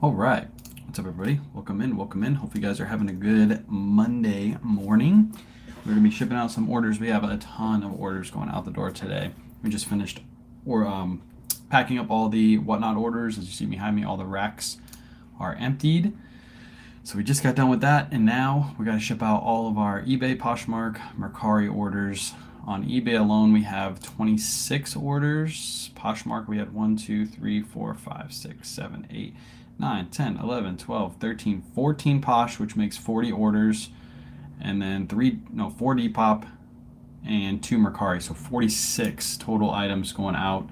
All right. What's up, everybody? Welcome in. Welcome in. Hope you guys are having a good Monday morning. We're going to be shipping out some orders. We have a ton of orders going out the door today. We just finished packing up all the whatnot orders. As you see behind me, all the racks are emptied. So we just got done with that, and now we got to ship out all of our eBay, Poshmark, Mercari orders. On eBay alone, we have 26 orders. Poshmark, we had 1, 2, 3, 4, 5, 6, 7, 8, 9, 10, 11, 12, 13, 14 Posh, which makes 40 orders, and then 4 Depop and 2 Mercari, so 46 total items going out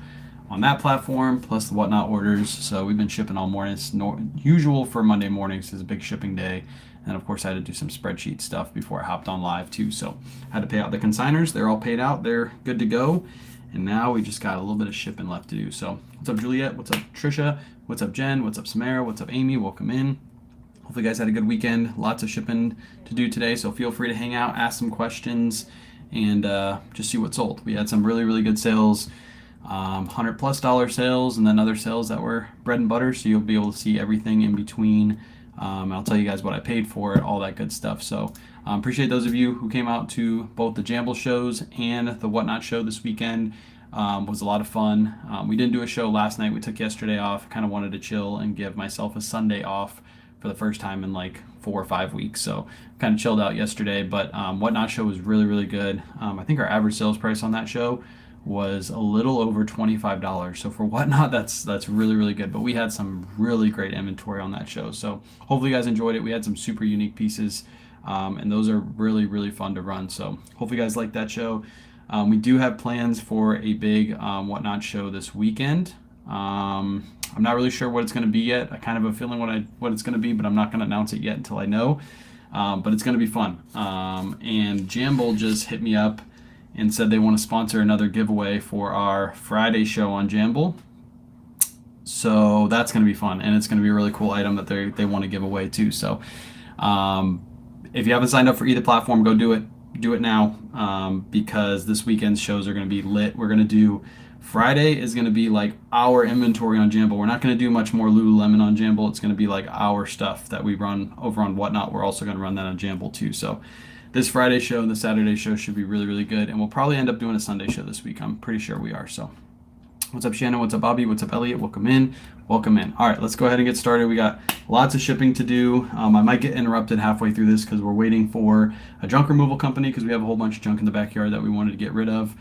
on that platform, plus the whatnot orders. So we've been shipping all morning. It's usual for Monday mornings. It's a big shipping day. And of course, I had to do some spreadsheet stuff before I hopped on live too. So I had to pay out the consigners. They're all paid out. They're good to go. And now we just got a little bit of shipping left to do. So what's up, Juliet? What's up, Trisha? What's up, Jen? What's up, Samara? What's up, Amy? Welcome in. Hopefully you guys had a good weekend. Lots of shipping to do today. So feel free to hang out, ask some questions, and just see what's sold. We had some really, really good sales. $100+ sales, and then other sales that were bread and butter, so you'll be able to see everything in between. I'll tell you guys what I paid for it, all that good stuff. So appreciate those of you who came out to both the Jamble shows and the Whatnot show this weekend. Was a lot of fun. We didn't do a show last night. We took yesterday off. Kind of wanted to chill and give myself a Sunday off for the first time in like 4 or 5 weeks. So kind of chilled out yesterday, but Whatnot show was really, really good. I think our average sales price on that show was a little over $25. So for Whatnot, that's really, really good. But we had some really great inventory on that show. So hopefully you guys enjoyed it. We had some super unique pieces, and those are really, really fun to run. So hopefully you guys like that show. We do have plans for a big Whatnot show this weekend. I'm not really sure what it's going to be yet. I kind of have a feeling what it's going to be, but I'm not going to announce it yet until I know. But it's going to be fun. And Jamble just hit me up and said they want to sponsor another giveaway for our Friday show on Jamble. So that's going to be fun, and it's going to be a really cool item that they want to give away too. So if you haven't signed up for either platform, go do it. Do it now, because this weekend's shows are going to be lit. We're going to do Friday is going to be like our inventory on Jamble. We're not going to do much more Lululemon on Jamble. It's going to be like our stuff that we run over on Whatnot. We're also going to run that on Jamble too. So this Friday show and the Saturday show should be really, really good. And we'll probably end up doing a Sunday show this week. I'm pretty sure we are. So what's up, Shannon? What's up, Bobby? What's up, Elliot? Welcome in. Welcome in. All right, let's go ahead and get started. We got lots of shipping to do. I might get interrupted halfway through this because we're waiting for a junk removal company because we have a whole bunch of junk in the backyard that we wanted to get rid of.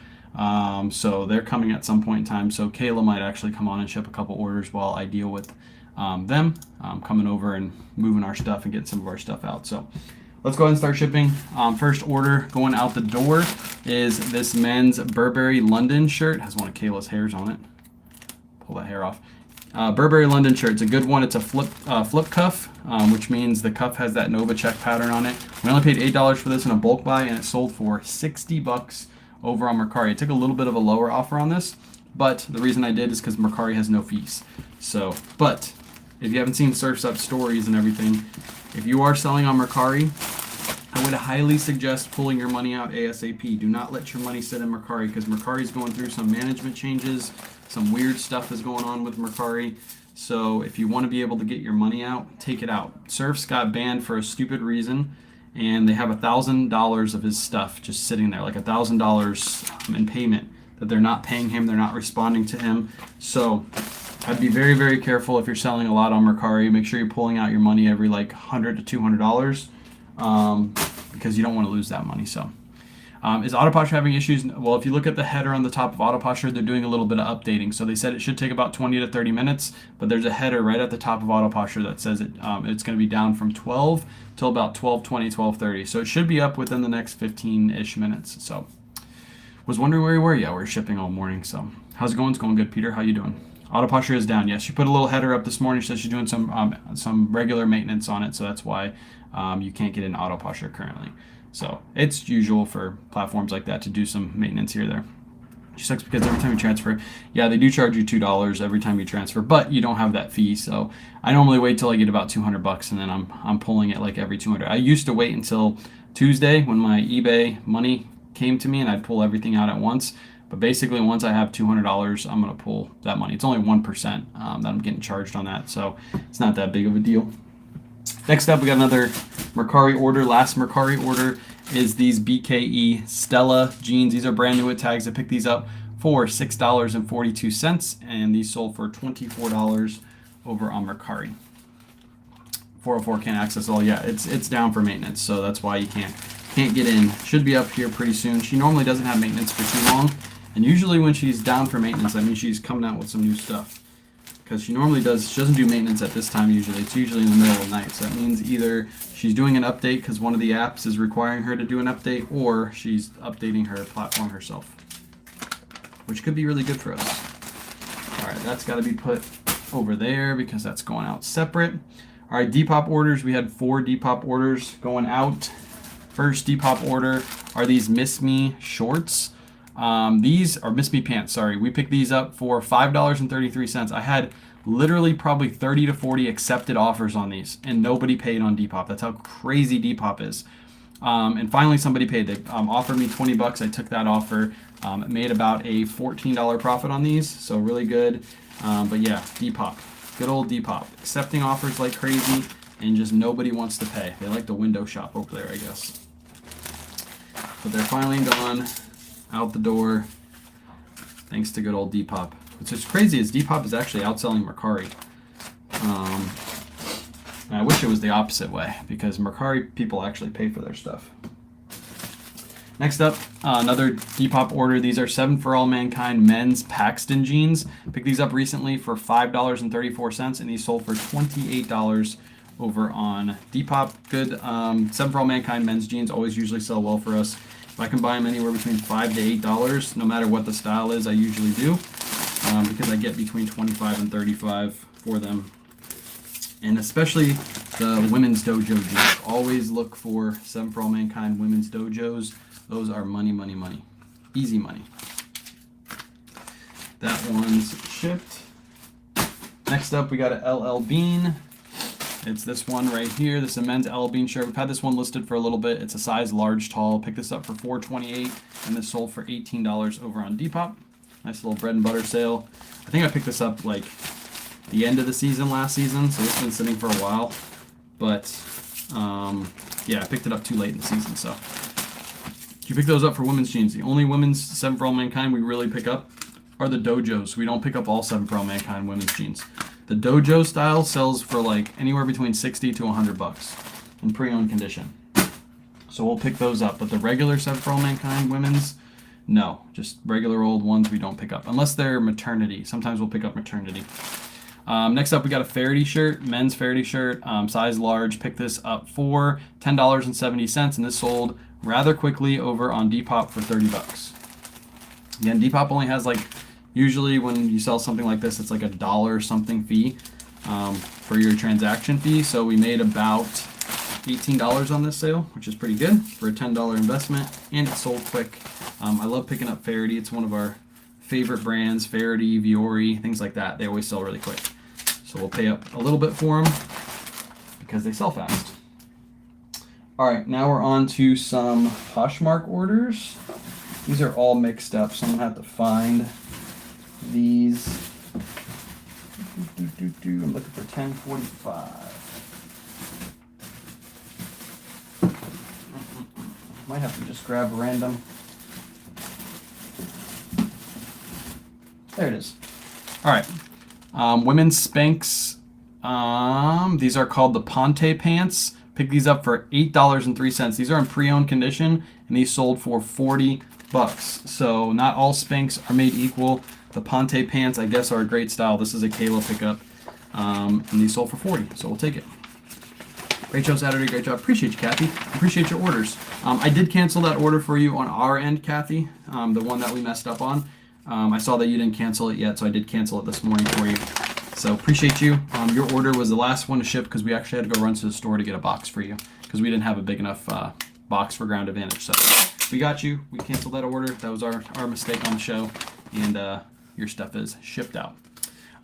So they're coming at some point in time. So Kayla might actually come on and ship a couple orders while I deal with them coming over and moving our stuff and getting some of our stuff out. So let's go ahead and start shipping. First order going out the door is this men's Burberry London shirt. It has one of Kayla's hairs on it. Pull that hair off. Burberry London shirt. It's a good one. It's a flip cuff, which means the cuff has that Nova check pattern on it. We only paid $8 for this in a bulk buy, and it sold for $60 over on Mercari. I took a little bit of a lower offer on this, but the reason I did is because Mercari has no fees. So, but if you haven't seen Surf's Up stories and everything, if you are selling on Mercari, I would highly suggest pulling your money out ASAP. Do not let your money sit in Mercari because Mercari is going through some management changes. Some weird stuff is going on with Mercari. So if you want to be able to get your money out, take it out. Surf's got banned for a stupid reason, and they have $1,000 of his stuff just sitting there, like $1,000 in payment that they're not paying him. They're not responding to him. So I'd be very, very careful if you're selling a lot on Mercari. Make sure you're pulling out your money every like $100 to $200 because you don't want to lose that money. So is Autoposher having issues? Well, if you look at the header on the top of Autoposher, they're doing a little bit of updating. So they said it should take about 20 to 30 minutes, but there's a header right at the top of Autoposher that says it's going to be down from 12 till about 12:20, 12:30. So it should be up within the next 15-ish minutes. So was wondering where you were. Yeah, we're shipping all morning. So how's it going? It's going good, Peter. How you doing? Autoposher is down. Yes, she put a little header up this morning. She says she's doing some regular maintenance on it, so that's why you can't get in Autoposher currently. So it's usual for platforms like that to do some maintenance here or there. She sucks because every time you transfer, yeah, they do charge you $2 every time you transfer, but you don't have that fee. So I normally wait till I get about $200, and then I'm pulling it like every 200. I used to wait until Tuesday when my eBay money came to me, and I'd pull everything out at once. But basically, once I have $200, I'm going to pull that money. It's only 1% that I'm getting charged on that, so it's not that big of a deal. Next up, we got another Mercari order. Last Mercari order is these BKE Stella jeans. These are brand new with tags. I picked these up for $6.42, and these sold for $24 over on Mercari. 404 can't access all. Yeah, it's down for maintenance, so that's why you can't get in. Should be up here pretty soon. She normally doesn't have maintenance for too long, and usually when she's down for maintenance, I mean she's coming out with some new stuff. Because she doesn't do maintenance at this time usually. It's usually in the middle of the night. So that means either she's doing an update because one of the apps is requiring her to do an update, or she's updating her platform herself, which could be really good for us. All right, that's got to be put over there because that's going out separate. All right, Depop orders. We had 4 Depop orders going out. First Depop order are these Miss Me shorts. These are Miss Me pants, sorry. We picked these up for $5.33. I had literally probably 30 to 40 accepted offers on these, and nobody paid on Depop. That's how crazy Depop is. And finally somebody paid. They offered me 20 bucks. I took that offer. Made about a $14 profit on these, so really good. But yeah, Depop. Good old Depop. Accepting offers like crazy, and just nobody wants to pay. They like to window shop over there, I guess. But they're finally gone. Out the door, thanks to good old Depop. What's just crazy is Depop is actually outselling Mercari. And I wish it was the opposite way, because Mercari people actually pay for their stuff. Next up, another Depop order. These are 7 for All Mankind men's Paxton jeans. Picked these up recently for $5.34, and these sold for $28 over on Depop. Good 7 for All Mankind men's jeans always usually sell well for us. I can buy them anywhere between $5 to $8, no matter what the style is. I usually do, because I get between $25 and $35 for them. And especially the women's dojo jeans. Always look for 7 for All Mankind women's dojos. Those are money, money, money. Easy money. That one's shipped. Next up, we got a LL Bean. It's this one right here. This is a men's LL Bean shirt. We've had this one listed for a little bit. It's a size large tall. Picked this up for $4.28, and this sold for $18 over on Depop. Nice little bread and butter sale. I think I picked this up like the end of the season last season, so it's been sitting for a while. But yeah, I picked it up too late in the season. So you pick those up for women's jeans. The only women's 7 for All Mankind we really pick up are the dojos. We don't pick up all 7 for All Mankind women's jeans. The dojo style sells for like anywhere between 60 to 100 bucks in pre-owned condition. So we'll pick those up. But the regular 7 for All Mankind women's, no. Just regular old ones we don't pick up. Unless they're maternity. Sometimes we'll pick up maternity. Next up, we got a Faraday shirt, men's Faraday shirt, size large. Picked this up for $10.70, and this sold rather quickly over on Depop for 30 bucks. Again, Depop only has like, usually when you sell something like this, it's like $1 something fee for your transaction fee. So we made about $18 on this sale, which is pretty good for a $10 investment, and it sold quick. I love picking up Faraday. It's one of our favorite brands, Faraday, Viore, things like that. They always sell really quick. So we'll pay up a little bit for them because they sell fast. All right, now we're on to some Poshmark orders. These are all mixed up, so I'm gonna have to find these. I'm looking for 1045. Might have to just grab random. There it is. All right. Women's Spanx. These are called the Ponte pants. Pick these up for $8.03. These are in pre-owned condition, and these sold for 40 bucks. So not all Spanx are made equal. The Ponte pants, I guess, are a great style. This is a Kayla pickup, and these sold for 40. So we'll take it. Great show Saturday. Great job. Appreciate you, Kathy. Appreciate your orders. I did cancel that order for you on our end, Kathy, the one that we messed up on. I saw that you didn't cancel it yet, so I did cancel it this morning for you. So appreciate you. Your order was the last one to ship because we actually had to go run to the store to get a box for you because we didn't have a big enough box for Ground Advantage. So we got you. We canceled that order. That was our mistake on the show, and your stuff is shipped out.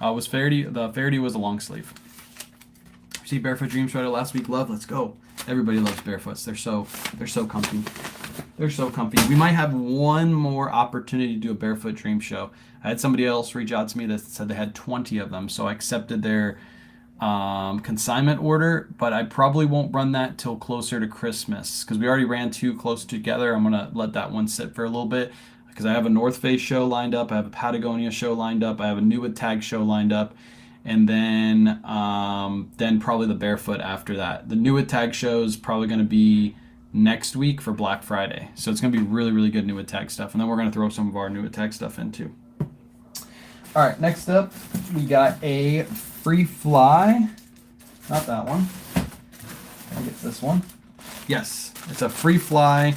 Was Faraday? The Faraday was a long sleeve. See Barefoot Dream Sweater last week. Love. Let's go. Everybody loves Barefoots. They're so comfy. They're so comfy. We might have one more opportunity to do a barefoot dream show. I had somebody else reach out to me that said they had 20 of them, so I accepted their consignment order, but I probably won't run that till closer to Christmas because we already ran two close together. I'm gonna let that one sit for a little bit because I have a North Face show lined up, I have a Patagonia show lined up, I have a New with Tag show lined up, and then probably the barefoot after that. The New with Tag show is probably going to be next week for Black Friday, so it's going to be really, really good New with Tag stuff, and then we're going to throw some of our New with Tag stuff in too. All right, next up we got a free fly. Not that one. I think it's this one. Yes, it's a free fly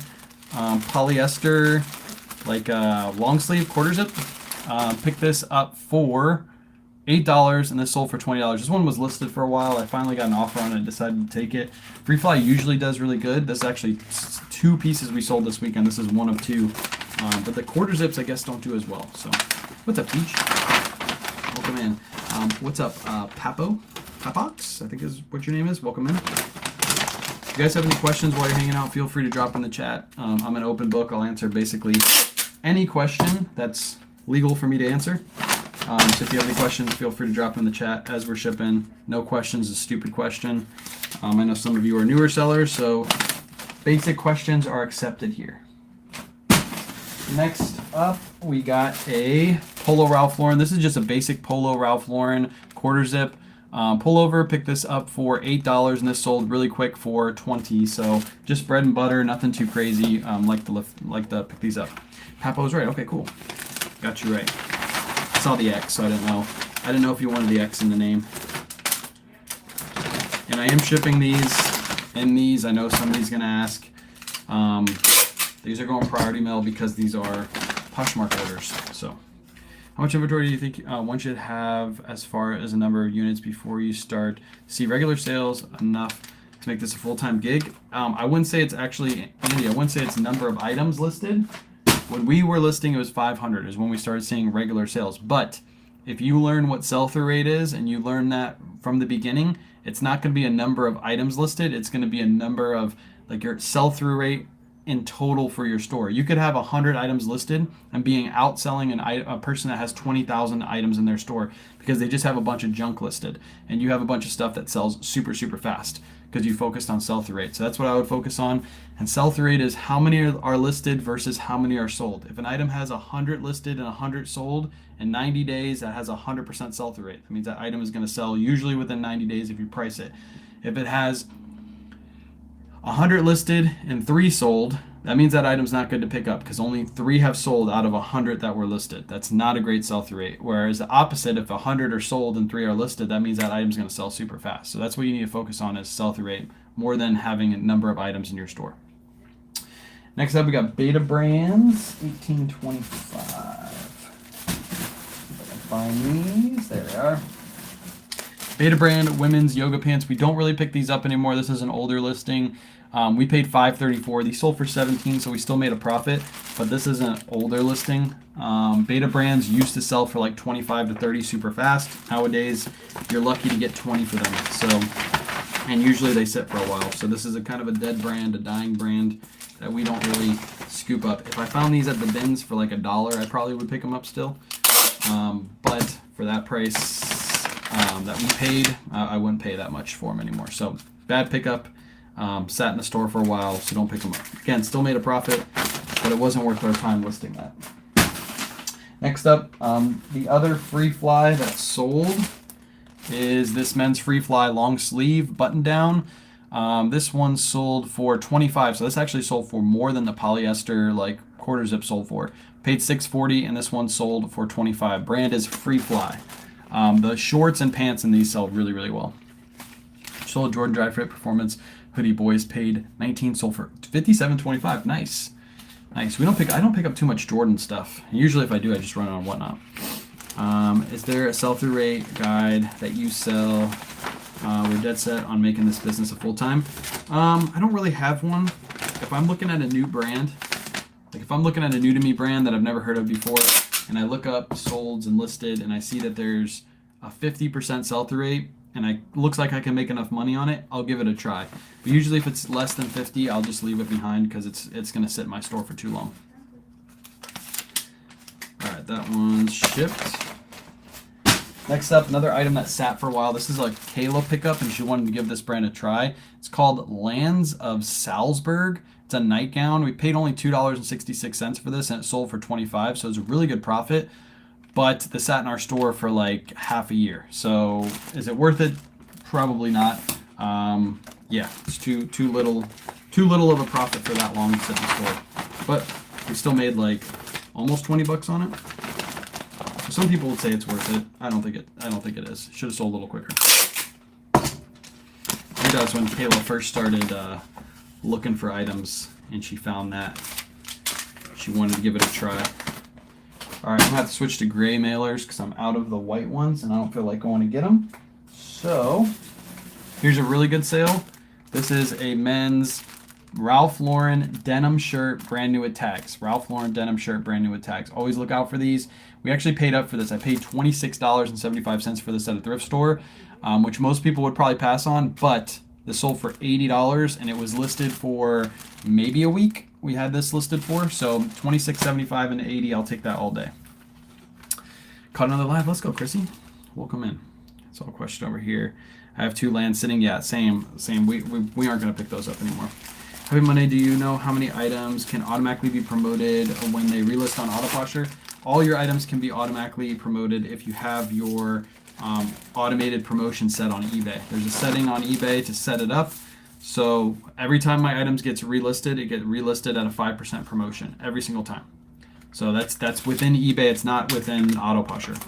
polyester, like long sleeve quarter zip. Picked this up for $8 and this sold for $20. This one was listed for a while. I finally got an offer on it and decided to take it. Free fly usually does really good. This is actually 2 pieces we sold this weekend. This is one of 2. But the quarter zips, I guess, don't do as well. So, what's up, Peach? Welcome in. What's up, Papox? I think is what your name is. Welcome in. If you guys have any questions while you're hanging out, feel free to drop in the chat. I'm an open book. I'll answer basically any question that's legal for me to answer. So if you have any questions, feel free to drop in the chat as we're shipping. No questions is a stupid question. I know some of you are newer sellers, so basic questions are accepted here. Next up, we got a Polo Ralph Lauren. This is just a basic Polo Ralph Lauren quarter zip pullover. Picked this up for $8 and this sold really quick for $20. So just bread and butter, nothing too crazy. Like to pick these up. Papo's right. Okay, cool. Got you right. Saw the X, so I didn't know. I didn't know if you wanted the X in the name. And I am shipping these in these. I know somebody's gonna ask. These are going priority mail because these are Poshmark orders. So, how much inventory do you think one should have as far as a number of units before you start to see regular sales enough to make this a full-time gig? I wouldn't say it's actually, Andy, I wouldn't say it's number of items listed. When we were listing, it was 500 is when we started seeing regular sales. But if you learn what sell-through rate is and you learn that from the beginning, it's not going to be a number of items listed. It's going to be a number of like your sell-through rate in total for your store. You could have 100 items listed and being outselling a person that has 20,000 items in their store because they just have a bunch of junk listed, and you have a bunch of stuff that sells super, super fast because you focused on sell-through rate. So that's what I would focus on. And sell-through rate is how many are listed versus how many are sold. If an item has 100 listed and 100 sold in 90 days, that has 100% sell-through rate. That means that item is going to sell usually within 90 days if you price it. If it has 100 listed and 3 sold, that means that item's not good to pick up because only 3 have sold out of 100 that were listed. That's not a great sell-through rate. Whereas the opposite, if 100 are sold and 3 are listed, that means that item's going to sell super fast. So that's what you need to focus on is sell-through rate more than having a number of items in your store. Next up, we got Beta Brands 1825. If I can find these, there they are. Beta Brand women's yoga pants. We don't really pick these up anymore. This is an older listing. We paid $5.34. These sold for $17, so we still made a profit. But this is an older listing. Beta Brands used to sell for like 25 to 30 super fast. Nowadays, you're lucky to get 20 for them. So, and usually they sit for a while. So this is a kind of a dead brand, a dying brand that we don't really scoop up. If I found these at the bins for like $1, I probably would pick them up still. But for that price that we paid, I wouldn't pay that much for them anymore. So bad pickup. Sat in the store for a while, so don't pick them up. Again, still made a profit, but it wasn't worth our time listing that. Next up, the other free fly that sold is this men's free fly long sleeve button down. This one sold for $25, so this actually sold for more than the polyester like quarter zip sold for. Paid $6.40, and this one sold for $25. Brand is Free Fly. The shorts and pants in these sell really, really well. Sold Jordan Dry Fit Performance hoodie boys, paid $19, sold for $57.25. Nice. Nice. I don't pick up too much Jordan stuff. Usually if I do, I just run it on Whatnot. Is there a sell-through rate guide that you sell? We're dead set on making this business a full-time. I don't really have one. If I'm looking at a new brand, like if I'm looking at a new to me brand that I've never heard of before, and I look up solds and listed and I see that there's a 50% sell-through rate, and it looks like I can make enough money on it, I'll give it a try. But usually if it's less than 50, I'll just leave it behind because it's going to sit in my store for too long. All right, that one's shipped. Next up, another item that sat for a while. This is a Kayla pickup, and she wanted to give this brand a try. It's called Lands of Salzburg. It's a nightgown. We paid only $2.66 for this, and it sold for $25, so it's a really good profit. But this sat in our store for like half a year. So is it worth it? Probably not. Yeah, it's too little of a profit for that long to sit in the store. But we still made like almost 20 bucks on it. Some people would say it's worth it. I don't think it is. Should have sold a little quicker. I think that was when Kayla first started looking for items, and she found that. She wanted to give it a try. All right, I'm gonna have to switch to gray mailers because I'm out of the white ones, and I don't feel like going to get them. So here's a really good sale. This is a men's Ralph Lauren denim shirt, brand new with tags. Ralph Lauren denim shirt, brand new with tags. Always look out for these. We actually paid up for this. I paid $26.75 for this at a thrift store, which most people would probably pass on, but this sold for $80 and it was listed for maybe a week. We had this listed for, so $26.75 and $80. I'll take that all day. Caught another live. Let's go, Chrissy. Welcome in. It's all question over here. I have 2 lands sitting. Yeah, same. We aren't going to pick those up anymore. Happy Monday. Do you know how many items can automatically be promoted when they relist on Autoposher? All your items can be automatically promoted if you have your automated promotion set on eBay. There's a setting on eBay to set it up. So every time my items gets relisted, it gets relisted at a 5% promotion every single time. So that's within eBay. It's not within Autoposher.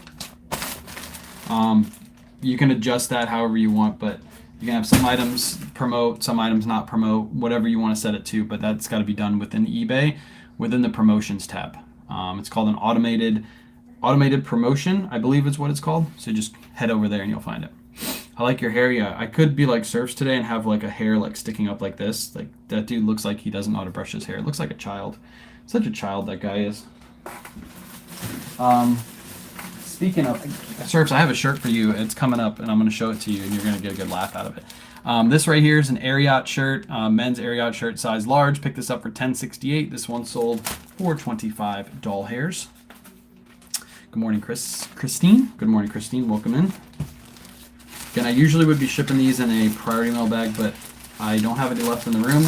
You can adjust that however you want, but you can have some items promote, some items not promote, whatever you want to set it to, but that's got to be done within eBay, within the promotions tab. It's called an automated promotion, I believe is what it's called. So just head over there and you'll find it. I like your hair. Yeah, I could be like Surfs today and have like a hair like sticking up like this. Like that dude looks like he doesn't know how to brush his hair. It looks like a child. Such a child that guy is. Speaking of Surfs, I have a shirt for you. It's coming up and I'm going to show it to you and you're going to get a good laugh out of it. This right here is an Ariat shirt, men's Ariat shirt, size large. Picked this up for $10.68. This one sold for $25 doll hairs. Good morning, Christine. Good morning, Christine. Welcome in. Again, I usually would be shipping these in a priority mail bag, but I don't have any left in the room,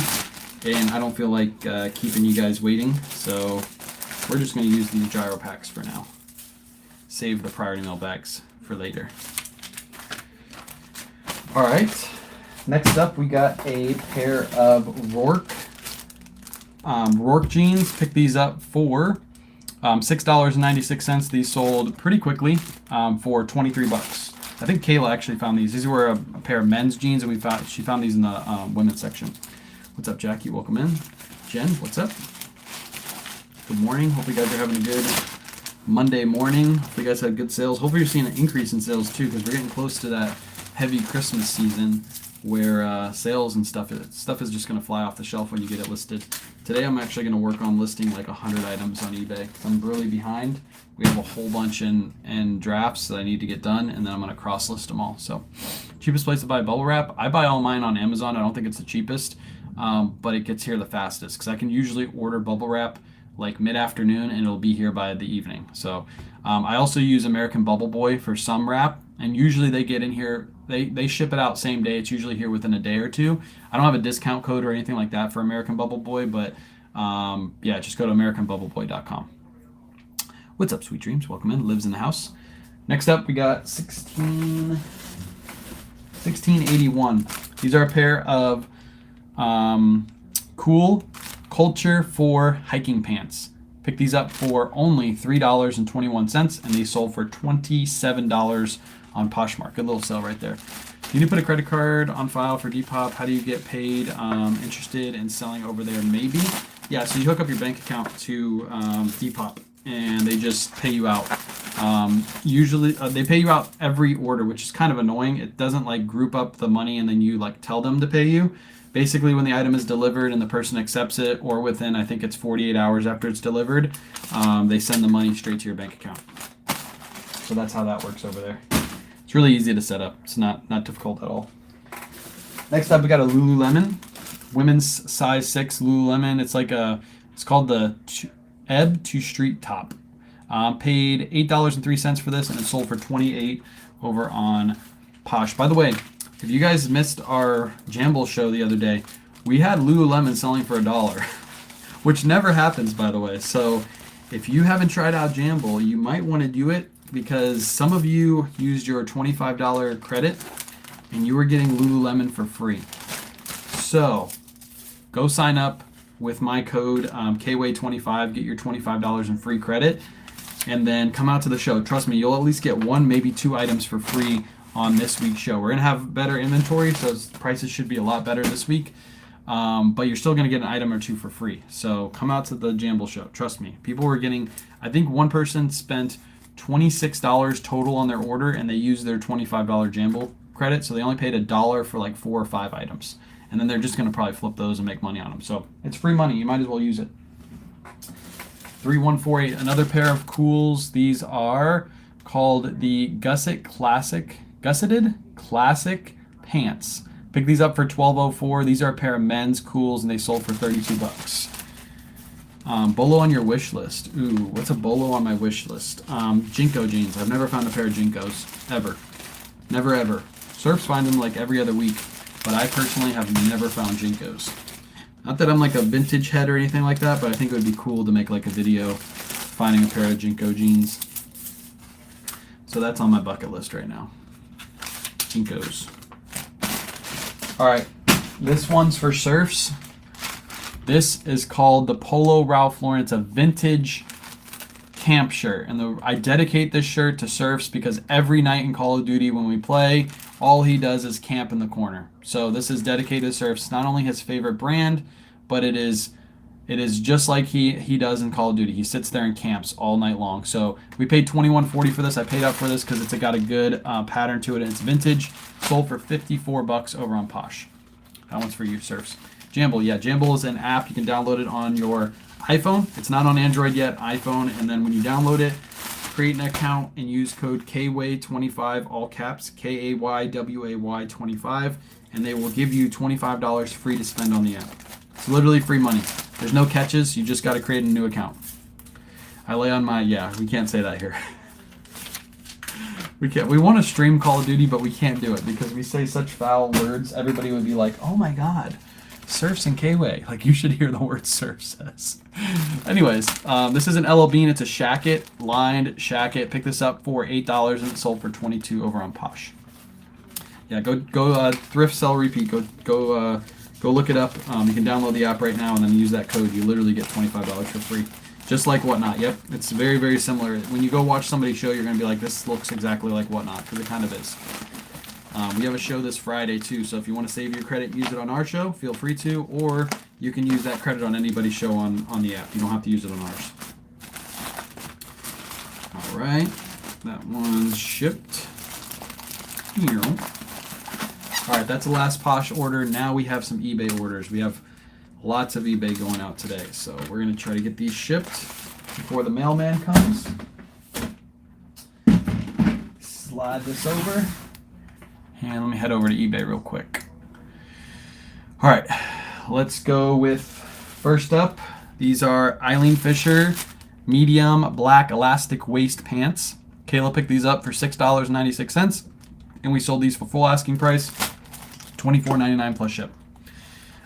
and I don't feel like keeping you guys waiting, so we're just going to use these gyro packs for now. Save the priority mail bags for later. All right. Next up, we got a pair of Rourke jeans. Picked these up for $6.96. These sold pretty quickly for 23 bucks. I think Kayla actually found these. These were a pair of men's jeans, and she found these in the women's section. What's up, Jackie? Welcome in. Jen, what's up? Good morning. Hope you guys are having a good Monday morning. Hope you guys had good sales. Hopefully you're seeing an increase in sales too, because we're getting close to that heavy Christmas season where sales and stuff is just going to fly off the shelf when you get it listed. Today I'm actually going to work on listing like 100 items on eBay. I'm really behind. We have a whole bunch in drafts that I need to get done, and then I'm going to cross list them all. So cheapest place to buy bubble wrap, I buy all mine on Amazon. I don't think it's the cheapest, but it gets here the fastest because I can usually order bubble wrap like mid-afternoon and it'll be here by the evening. So I also use American Bubble Boy for some wrap, and usually they get in here, they ship it out same day. It's usually here within a day or two. I don't have a discount code or anything like that for American Bubble Boy, but yeah, just go to AmericanBubbleBoy.com. What's up, Sweet Dreams? Welcome in. Lives in the house. Next up, we got 1681. These are a pair of cool Culture for hiking pants. Picked these up for only $3.21, and they sold for $27 on Poshmark. Good little sale right there. You need to put a credit card on file for Depop. How do you get paid? Interested in selling over there? Maybe. Yeah, so you hook up your bank account to Depop, and they just pay you out. Usually, they pay you out every order, which is kind of annoying. It doesn't like group up the money and then you like tell them to pay you. Basically, when the item is delivered and the person accepts it, or within, I think it's 48 hours after it's delivered, they send the money straight to your bank account. So that's how that works over there. It's really easy to set up. It's not difficult at all. Next up, we got a Lululemon, women's size 6 Lululemon. It's called the Ebb to Street Top. Paid $8.03 for this, and it sold for $28 over on Posh. By the way, if you guys missed our Jamble show the other day, we had Lululemon selling for $1, which never happens, by the way. So if you haven't tried out Jamble, you might want to do it, because some of you used your $25 credit and you were getting Lululemon for free. So go sign up with my code KWAY25, get your $25 in free credit, and then come out to the show. Trust me, you'll at least get 1, maybe 2 items for free on this week's show. We're gonna have better inventory, so prices should be a lot better this week. But you're still gonna get an item or 2 for free. So come out to the Jamble show. Trust me, people were getting. I think one person spent $26 total on their order, and they used their $25 Jamble credit, so they only paid $1 for like 4 or 5 items, and then they're just gonna probably flip those and make money on them. So it's free money. You might as well use it. 3148, another pair of Cools. These are called the Gusseted Classic Pants. Pick these up for $12.04. These are a pair of men's Cools, and they sold for $32. Bolo on your wish list. Ooh, what's a bolo on my wish list? Jinko jeans. I've never found a pair of Jinkos, ever. Never ever. Surfs find them like every other week, but I personally have never found Jinkos. Not that I'm like a vintage head or anything like that, but I think it would be cool to make like a video finding a pair of Jinko jeans. So that's on my bucket list right now. Jinkos. All right, this one's for surfs. This is called the Polo Ralph Lauren. It's a vintage camp shirt, and I dedicate this shirt to surfs because every night in Call of Duty when we play, all he does is camp in the corner. So this is dedicated to surfs. It's not only his favorite brand, but it is just like he does in Call of Duty. He sits there and camps all night long. So we paid $21.40 for this. I paid up for this because it's got a good pattern to it, and it's vintage. Sold for $54 over on Posh. That one's for you, surfs. Jamble, yeah, Jamble is an app. You can download it on your iPhone. It's not on Android yet, iPhone. And then when you download it, create an account and use code KWAY25, all caps, KAYWAY 25, and they will give you $25 free to spend on the app. It's literally free money. There's no catches. You just got to create a new account. I lay on my, yeah, we can't say that here. We can't. We want to stream Call of Duty, but we can't do it because we say such foul words. Everybody would be like, oh my God. Surfs and K-Way. Like, you should hear the word surf says. Anyways, this is an LL Bean. It's a shacket, lined shacket. Pick this up for $8 and it sold for $22 over on Posh. Yeah, go thrift, sell, repeat. Go look it up. You can download the app right now and then use that code. You literally get $25 for free. Just like Whatnot. Yep, it's very, very similar. When you go watch somebody's show, you're going to be like, this looks exactly like Whatnot, because it kind of is. We have a show this Friday too, so if you want to save your credit and use it on our show, feel free to, or you can use that credit on anybody's show on the app. You don't have to use it on ours. All right, that one's shipped. Here. All right, that's the last Posh order. Now we have some eBay orders. We have lots of eBay going out today, so we're going to try to get these shipped before the mailman comes. Slide this over. And let me head over to eBay real quick. All right, let's go with first up. These are Eileen Fisher medium black elastic waist pants. Kayla picked these up for $6.96, and we sold these for full asking price, $24.99 plus ship.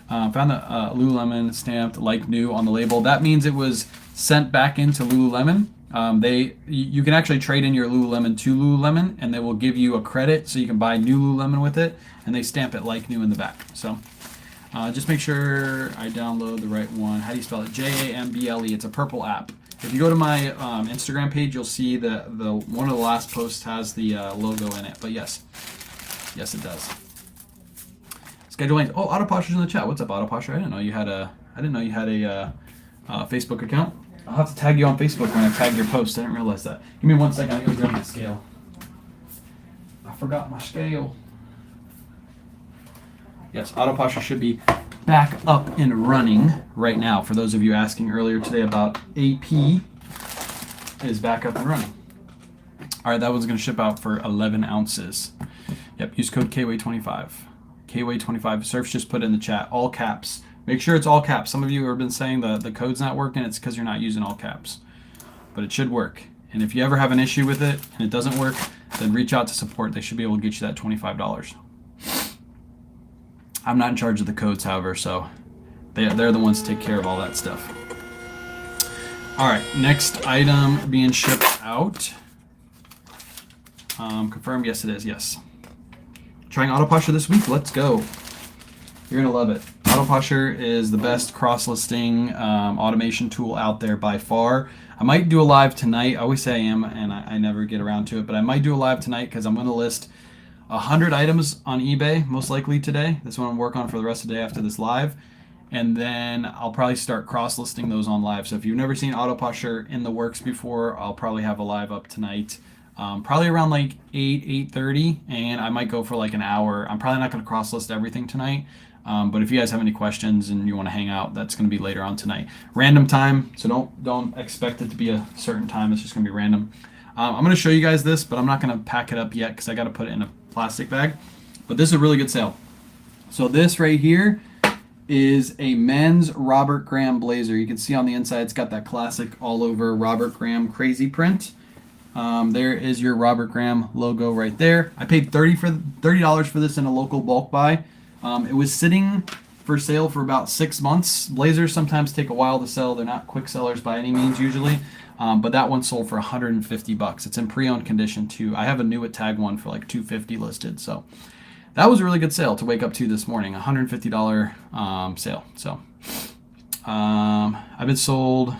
Found the Lululemon stamped like new on the label. That means it was sent back into Lululemon. You can actually trade in your Lululemon to Lululemon, and they will give you a credit so you can buy new Lululemon with it, and they stamp it like new in the back. So just make sure I download the right one. How do you spell it? Jamble. It's a purple app. If you go to my Instagram page, you'll see the one of the last posts has the logo in it. But yes, it does. Scheduling. Oh, Autoposher's in the chat. What's up, Autoposher? I didn't know you had a Facebook account. I'll have to tag you on Facebook when I tag your post. I didn't realize that. Give me 1 second. I'm going to grab my scale. I forgot my scale. Yes, Autoposher should be back up and running right now. For those of you asking earlier today about AP, it is back up and running. All right, that one's going to ship out for 11 ounces. Yep, use code KWay25. KWay25. Surf's just put it in the chat, all caps. Make sure it's all caps. Some of you have been saying the code's not working. It's because you're not using all caps. But it should work. And if you ever have an issue with it and it doesn't work, then reach out to support. They should be able to get you that $25. I'm not in charge of the codes, however, so they're the ones to take care of all that stuff. All right, next item being shipped out. Confirmed, yes it is, yes. Trying Autoposher this week, let's go. You're gonna love it. Autoposher is the best cross-listing automation tool out there by far. I might do a live tonight. I always say I am, and I never get around to it, but I might do a live tonight because I'm gonna list 100 items on eBay, most likely today. That's what I'm working on for the rest of the day after this live. And then I'll probably start cross-listing those on live. So if you've never seen Autoposher in the works before, I'll probably have a live up tonight. Probably around like 8:30, and I might go for like an hour. I'm probably not going to cross-list everything tonight, but if you guys have any questions and you want to hang out, that's going to be later on tonight. Random time, so don't expect it to be a certain time. It's just going to be random. I'm going to show you guys this, but I'm not going to pack it up yet because I got to put it in a plastic bag. But this is a really good sale. So this right here is a men's Robert Graham blazer. You can see on the inside it's got that classic all over Robert Graham crazy print. There is your Robert Graham logo right there. I paid $30 for this in a local bulk buy. It was sitting for sale for about 6 months. Blazers sometimes take a while to sell. They're not quick sellers by any means usually, but that one sold for $150. It's in pre-owned condition too. I have a new at Tag one for like $250 listed. So that was a really good sale to wake up to this morning. $150 sale. So I've been sold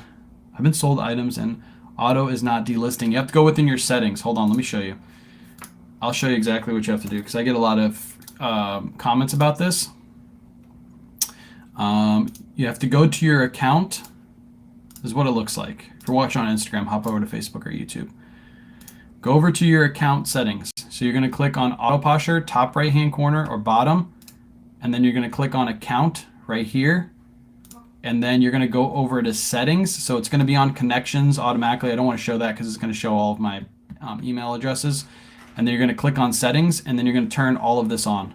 items, and auto is not delisting. You have to go within your settings. Hold on, let me show you. I'll show you exactly what you have to do because I get a lot of comments about this. You have to go to your account. This is what it looks like. If you're watching on Instagram, hop over to Facebook or YouTube. Go over to your account settings. So you're going to click on Autoposher, top right hand corner or bottom, and then you're going to click on account right here. And then you're going to go over to settings. So it's going to be on connections automatically. I don't want to show that because it's going to show all of my email addresses. And then you're going to click on settings, and then you're going to turn all of this on.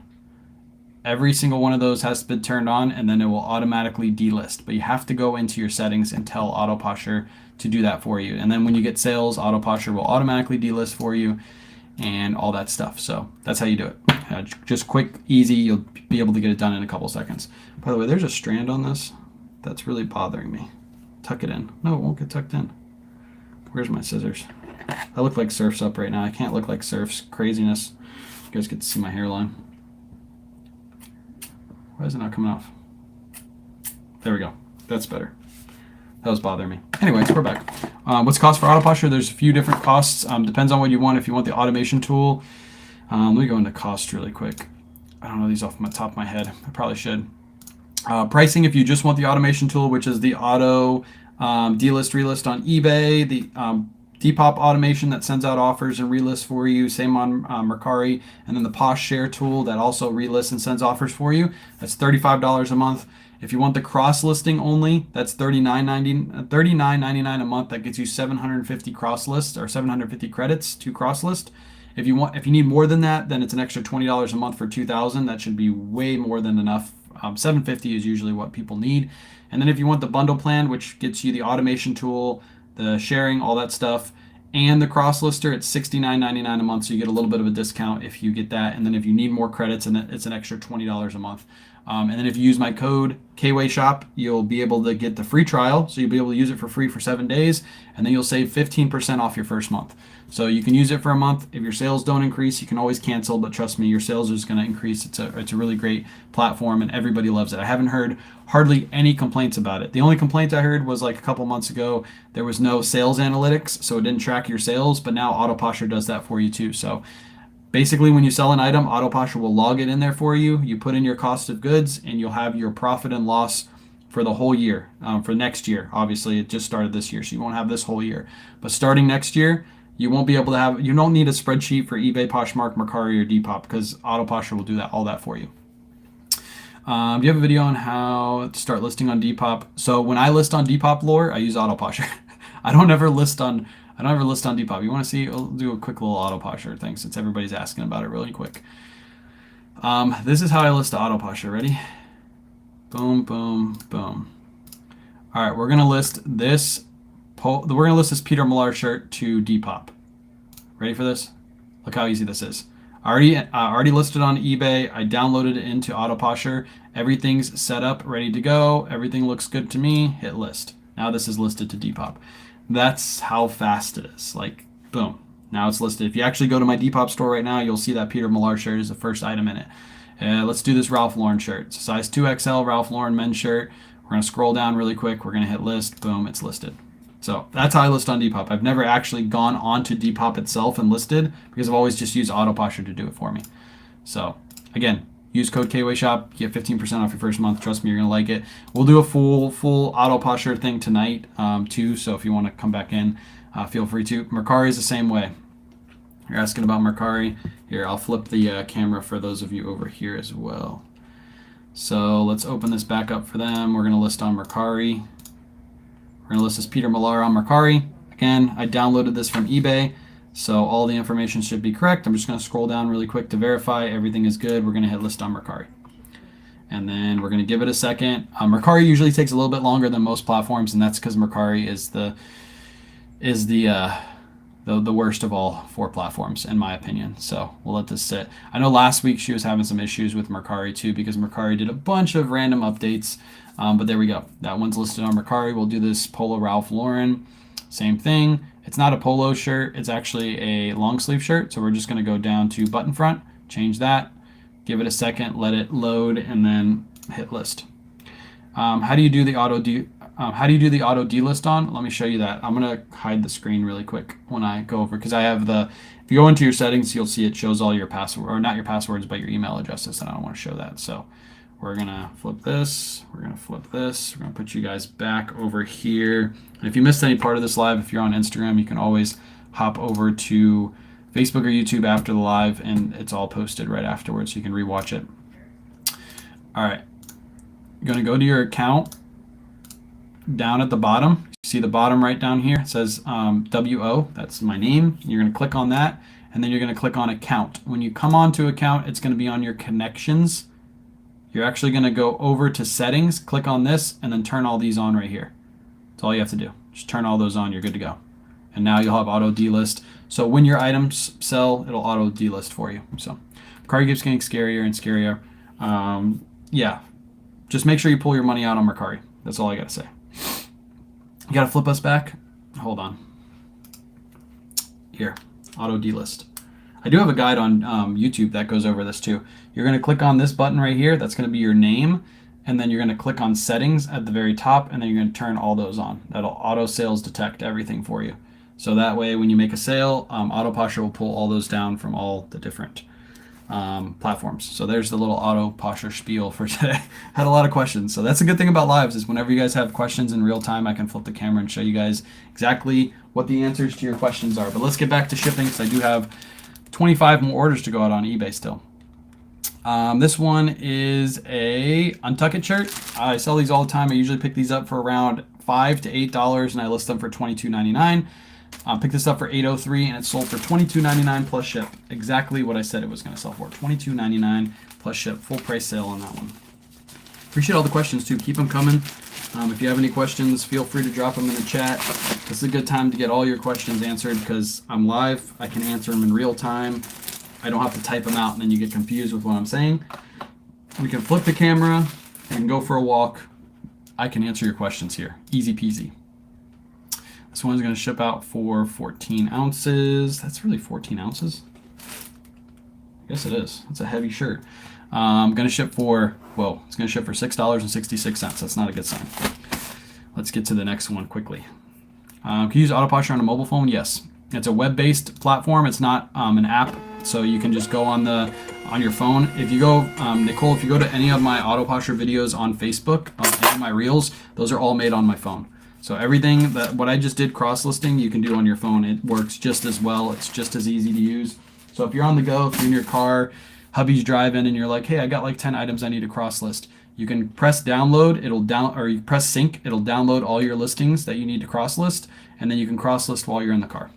Every single one of those has to be turned on, and then it will automatically delist. But you have to go into your settings and tell Autoposher to do that for you. And then when you get sales, Autoposher will automatically delist for you and all that stuff. So that's how you do it. Just quick, easy. You'll be able to get it done in a couple seconds. By the way, there's a strand on this that's really bothering me. Tuck it in. No, it won't get tucked in. Where's my scissors? I look like Surf's up right now. I can't look like Surf's craziness. You guys get to see my hairline. Why is it not coming off? There we go. That's better. That was bothering me. Anyways, we're back. What's cost for Autoposher? There's a few different costs. Depends on what you want. If you want the automation tool, let me go into cost really quick. I don't know these off the top of my head. I probably should. Pricing, if you just want the automation tool, which is the auto delist, relist on eBay, the Depop automation that sends out offers and relists for you, same on Mercari, and then the Posh Share tool that also relists and sends offers for you. That's $35 a month. If you want the cross listing only, that's $39.99 a month. That gets you 750 cross lists or 750 credits to cross list. If you need more than that, then it's an extra $20 a month for 2,000. That should be way more than enough. 750 is usually what people need. And then if you want the bundle plan, which gets you the automation tool, the sharing, all that stuff, and the cross lister, it's $69.99 a month, so you get a little bit of a discount if you get that. And then if you need more credits, and it's an extra $20 a month. And then if you use my code KWayShop, you'll be able to get the free trial, so you'll be able to use it for free for 7 days, and then you'll save 15% off your first month. So you can use it for a month. If your sales don't increase, you can always cancel, but trust me, your sales is going to increase. It's a really great platform, and everybody loves it. I haven't heard hardly any complaints about it. The only complaint I heard was like a couple months ago, there was no sales analytics, so it didn't track your sales, but now Autoposher does that for you too. So basically, when you sell an item, Autoposher will log it in there for you. You put in your cost of goods, and you'll have your profit and loss for the whole year. For next year, obviously, it just started this year, so you won't have this whole year. But starting next year, you won't be able to have. You don't need a spreadsheet for eBay, Poshmark, Mercari, or Depop because Autoposher will do all that for you. Do you have a video on how to start listing on Depop? So when I list on Depop lore, I use Autoposher. I don't ever list on I don't ever list on Depop. You want to see? I'll do a quick little auto posher thing since everybody's asking about it really quick. This is how I list the auto posher. Ready? Boom, boom, boom. All right, we're gonna list this. We're gonna list this Peter Millar shirt to Depop. Ready for this? Look how easy this is. I already listed on eBay. I downloaded it into Autoposher. Everything's set up, ready to go. Everything looks good to me. Hit list. Now this is listed to Depop. That's how fast it is. Like, boom. Now it's listed. If you actually go to my Depop store right now, you'll see that Peter Millar shirt is the first item in it. Let's do this Ralph Lauren shirt. It's a size 2XL Ralph Lauren men's shirt. We're going to scroll down really quick. We're going to hit list. Boom, it's listed. So that's how I list on Depop. I've never actually gone onto Depop itself and listed because I've always just used Autoposher to do it for me. So again, use code KWayShop, get 15% off your first month. Trust me, you're gonna like it. We'll do a full Autoposher thing tonight too. So if you want to come back in, feel free to. Mercari is the same way. You're asking about Mercari. Here, I'll flip the camera for those of you over here as well. So let's open this back up for them. We're gonna list on Mercari. We're going to list this Peter Millar on Mercari. Again, I downloaded this from eBay, so all the information should be correct. I'm just going to scroll down really quick to verify everything is good. We're going to hit list on Mercari. And then we're going to give it a second. Mercari usually takes a little bit longer than most platforms, and that's because Mercari is the worst of all 4 platforms, in my opinion. So we'll let this sit. I know last week she was having some issues with Mercari too because Mercari did a bunch of random updates. But there we go. That one's listed on Mercari. We'll do this Polo Ralph Lauren. Same thing. It's not a polo shirt. It's actually a long sleeve shirt. So we're just going to go down to button front, change that, give it a second, let it load, and then hit list. How do you do the auto delist on? Let me show you that. I'm going to hide the screen really quick when I go over because I have if you go into your settings, you'll see it shows all your password, or not your passwords, but your email addresses, and I don't want to show that. So we're going to flip this. We're going to flip this. We're going to put you guys back over here. And if you missed any part of this live, if you're on Instagram, you can always hop over to Facebook or YouTube after the live, and it's all posted right afterwards, so you can rewatch it. All right. You're going to go to your account down at the bottom. You see the bottom right down here? It says WO. That's my name. You're going to click on that, and then you're going to click on account. When you come onto account, it's going to be on your connections. You're actually going to go over to settings, click on this, and then turn all these on right here. That's all you have to do. Just turn all those on. You're good to go. And now you'll have auto delist. So when your items sell, it'll auto delist for you. So Mercari keeps getting scarier and scarier. Yeah, just make sure you pull your money out on Mercari. That's all I got to say. You got to flip us back. Hold on. Here, auto delist. I do have a guide on YouTube that goes over this too. You're going to click on this button right here. That's going to be your name. And then you're going to click on settings at the very top. And then you're going to turn all those on. That'll auto sales detect everything for you. So that way, when you make a sale, Autoposher will pull all those down from all the different platforms. So there's the little Autoposher spiel for today. Had a lot of questions. So that's a good thing about lives is whenever you guys have questions in real time, I can flip the camera and show you guys exactly what the answers to your questions are. But let's get back to shipping because I do have 25 more orders to go out on eBay still. This one is a Untuck It shirt. I sell these all the time. I usually pick these up for around $5 to $8 and I list them for $22.99. Picked this up for $8.03 and it sold for $22.99 plus ship. Exactly what I said it was going to sell for. $22.99 plus ship. Full price sale on that one. Appreciate all the questions too. Keep them coming. If you have any questions, feel free to drop them in the chat. This is a good time to get all your questions answered because I'm live. I can answer them in real time. I don't have to type them out and then you get confused with what I'm saying. We can flip the camera and go for a walk. I can answer your questions here. Easy peasy. This one's going to ship out for 14 ounces. That's really 14 ounces? I guess it is. It's a heavy shirt. I'm going to ship for, it's going to ship for $6.66. That's not a good sign. Let's get to the next one quickly. Can you use Autoposher on a mobile phone? Yes. It's a web-based platform. It's not an app, so you can just go on your phone. If you go, Nicole, if you go to any of my Autoposher videos on Facebook, any of my reels, those are all made on my phone. So everything what I just did cross-listing, you can do on your phone. It works just as well. It's just as easy to use. So if you're on the go, if you're in your car, hubby's driving, and you're like, hey, I got like 10 items I need to cross-list. You can press download, or you press sync, it'll download all your listings that you need to cross-list, and then you can cross list while you're in the car.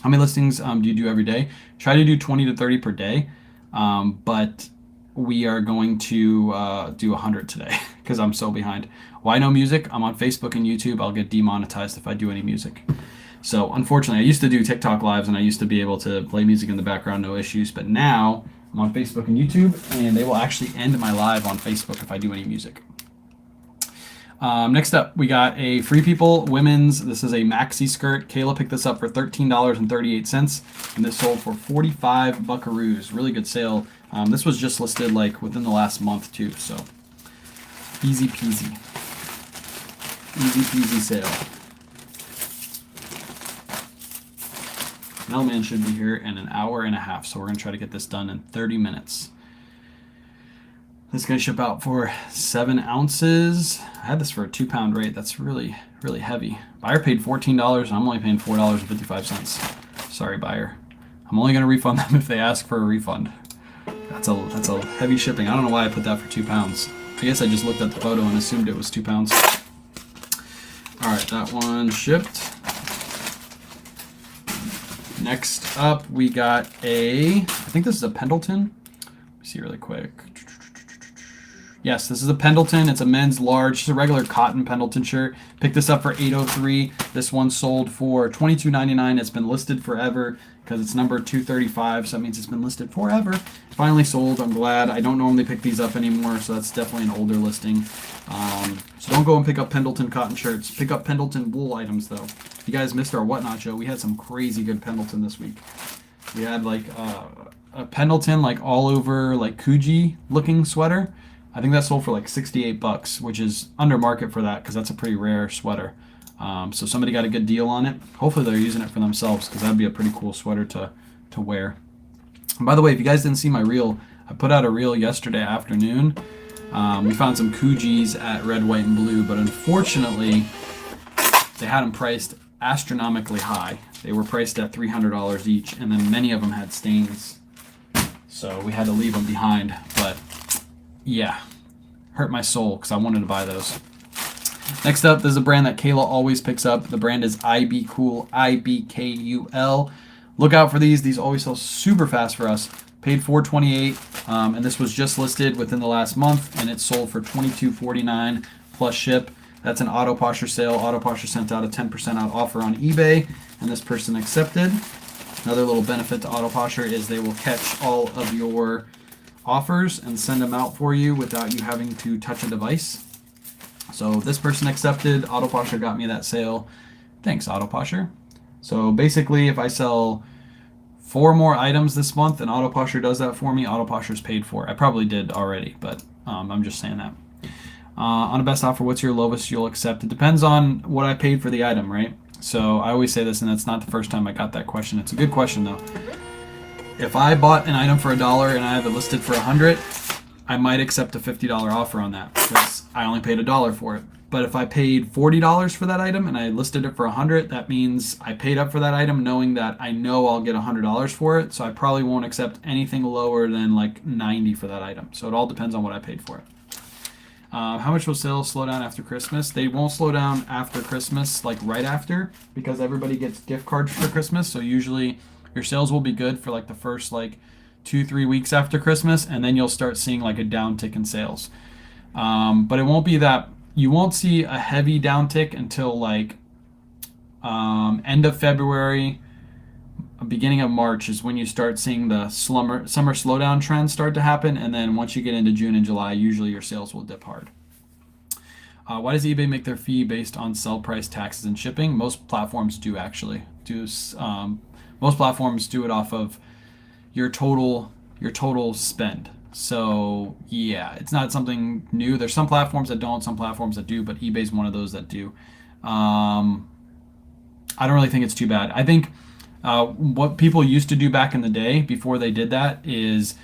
How many listings do you do every day? Try to do 20 to 30 per day, but we are going to do 100 today because I'm so behind. Why no music? I'm on Facebook and YouTube. I'll get demonetized if I do any music. So unfortunately, I used to do TikTok lives and I used to be able to play music in the background, no issues. But now I'm on Facebook and YouTube, and they will actually end my live on Facebook if I do any music. Next up, we got a Free People women's. This is a maxi skirt. Kayla picked this up for $13.38, and this sold for 45 buckaroos. Really good sale. This was just listed like within the last month too, so easy peasy. Easy peasy sale. Mailman should be here in an hour and a half, so we're going to try to get this done in 30 minutes. This is going to ship out for 7 ounces. I had this for a 2-pound rate. That's really, really heavy. Buyer paid $14, and I'm only paying $4.55. Sorry, buyer. I'm only going to refund them if they ask for a refund. That's a heavy shipping. I don't know why I put that for 2 pounds. I guess I just looked at the photo and assumed it was 2 pounds. All right, that one shipped. Next up, we got I think this is a Pendleton. Let me see really quick. Yes, this is a Pendleton. It's a men's large. It's a regular cotton Pendleton shirt. Picked this up for $8.03. This one sold for $22.99. It's been listed forever because it's number 235, so that means it's been listed forever. Finally sold. I'm glad. I don't normally pick these up anymore, so that's definitely an older listing. So don't go and pick up Pendleton cotton shirts. Pick up Pendleton wool items, though. If you guys missed our Whatnot show, we had some crazy good Pendleton this week. We had like a Pendleton like all over like Coogee looking sweater. I think that sold for like $68, which is under market for that because that's a pretty rare sweater. So somebody got a good deal on it. Hopefully they're using it for themselves because that'd be a pretty cool sweater to wear. And by the way, if you guys didn't see my reel, I put out a reel yesterday afternoon. We found some Coogees at Red, White, and Blue, but unfortunately they had them priced astronomically high. They were priced at $300 each, and then many of them had stains. So we had to leave them behind, but yeah, hurt my soul because I wanted to buy those. Next up, there's a brand that Kayla always picks up. The brand is IBKUL, IBKUL. Look out for these. These always sell super fast for us. Paid $4.28, and this was just listed within the last month, and it sold for $22.49 plus ship. That's an Auto Posher sale. Auto Posher sent out a 10% out offer on eBay, and this person accepted. Another little benefit to Auto Posher is they will catch all of your offers and send them out for you without you having to touch a device. So this person accepted. Auto Posher got me that sale. Thanks, Auto Posher. So basically, if I sell 4 more items this month and Auto Posher does that for me, Auto Posher's paid for. I probably did already, but I'm just saying that. On a best offer, what's your lowest you'll accept? It depends on what I paid for the item, right? So I always say this, and that's not the first time I got that question. It's a good question, though. If I bought an item for $1 and I have it listed for $100, I might accept a $50 offer on that because I only paid $1 for it. But if I paid $40 for that item and I listed it for $100, that means I paid up for that item knowing that I know I'll get $100 for it. So I probably won't accept anything lower than like $90 for that item. So it all depends on what I paid for it. How much will sales slow down after Christmas? They won't slow down after Christmas, like right after, because everybody gets gift cards for Christmas. So usually your sales will be good for like the first like 2-3 weeks after Christmas, and then you'll start seeing like a downtick in sales. But it won't be that, you won't see a heavy downtick until like end of February, beginning of March is when you start seeing the summer slowdown trends start to happen, and then once you get into June and July, usually your sales will dip hard. Why does eBay make their fee based on sell price, taxes, and shipping? Most platforms do actually. Most platforms do it off of your total spend. So yeah, it's not something new. There's some platforms that don't, some platforms that do, but eBay's one of those that do. I don't really think it's too bad. I think what people used to do back in the day before they did that is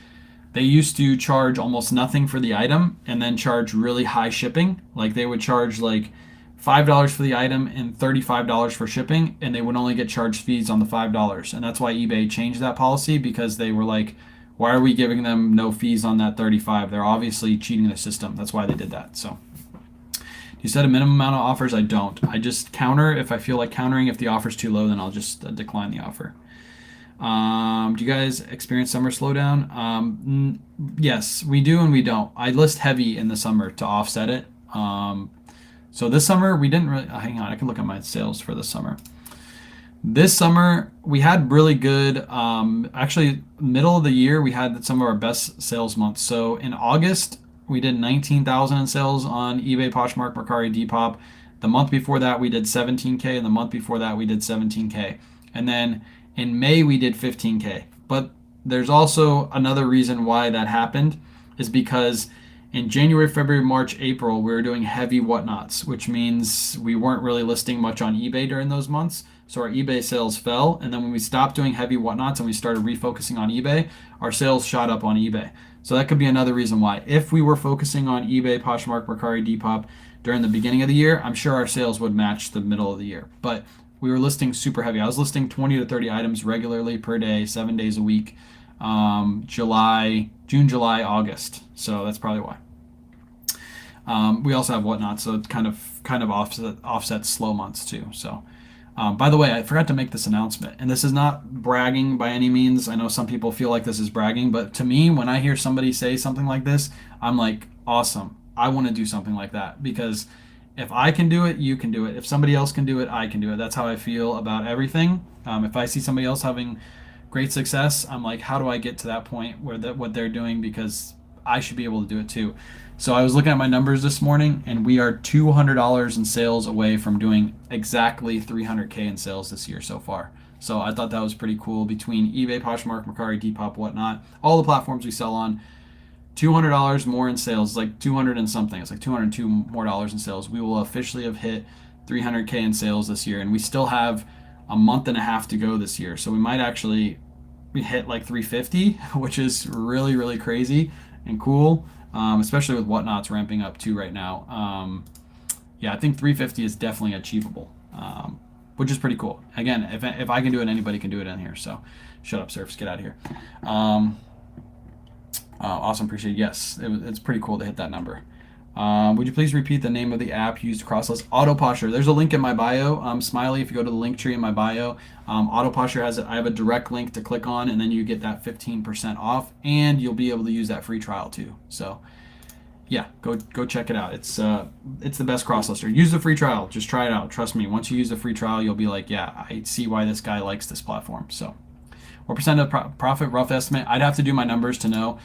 they used to charge almost nothing for the item and then charge really high shipping. Like they would charge like $5 for the item and $35 for shipping, and they would only get charged fees on the $5. And that's why eBay changed that policy, because they were like, why are we giving them no fees on that $35? They're obviously cheating the system. That's why they did that. So You set a minimum amount of offers? I don't. I just counter if I feel like countering. If the offer's too low, then I'll just decline the offer. Do you guys experience summer slowdown? Yes, we do and we don't. I list heavy in the summer to offset it. So this summer we didn't really. Hang on, I can look at my sales for this summer. This summer we had really good. Actually, middle of the year we had some of our best sales months. So in August we did 19,000 in sales on eBay, Poshmark, Mercari, Depop. The month before that we did 17K, and the month before that we did 17K, and then in May we did 15K. But there's also another reason why that happened is because in January, February, March, April, we were doing heavy whatnots, which means we weren't really listing much on eBay during those months. So our eBay sales fell. And then when we stopped doing heavy whatnots and we started refocusing on eBay, our sales shot up on eBay. So that could be another reason why. If we were focusing on eBay, Poshmark, Mercari, Depop during the beginning of the year, I'm sure our sales would match the middle of the year. But we were listing super heavy. I was listing 20 to 30 items regularly per day, 7 days a week, June, July, August. So that's probably why. We also have whatnot, so it kind of offsets slow months too. So, by the way, I forgot to make this announcement, and this is not bragging by any means. I know some people feel like this is bragging, but to me, when I hear somebody say something like this, I'm like, awesome. I want to do something like that because if I can do it, you can do it. If somebody else can do it, I can do it. That's how I feel about everything. If I see somebody else having great success, I'm like, how do I get to that point where what they're doing, because I should be able to do it too. So I was looking at my numbers this morning, and we are $200 in sales away from doing exactly 300K in sales this year so far. So I thought that was pretty cool. Between eBay, Poshmark, Mercari, Depop, whatnot, all the platforms we sell on, $200 more in sales, like 200 and something. It's like $202 more in sales. We will officially have hit 300K in sales this year, and we still have a month and a half to go this year. So we might actually hit like 350, which is really, really crazy and cool, especially with whatnots ramping up too right now. Yeah, I think 350 is definitely achievable, which is pretty cool. Again, if I can do it, anybody can do it in here. So shut up, Surfs, get out of here. Awesome, appreciate it. Yes, it's pretty cool to hit that number. Would you please repeat the name of the app used to cross-list? Autoposture. There's a link in my bio. Smiley, if you go to the link tree in my bio, Autoposture has I have a direct link to click on, and then you get that 15% off, and you'll be able to use that free trial too. So, yeah, go check it out. It's the best cross-lister. Use the free trial. Just try it out. Trust me. Once you use the free trial, you'll be like, yeah, I see why this guy likes this platform. So, what percent of profit? Rough estimate. I'd have to do my numbers to know.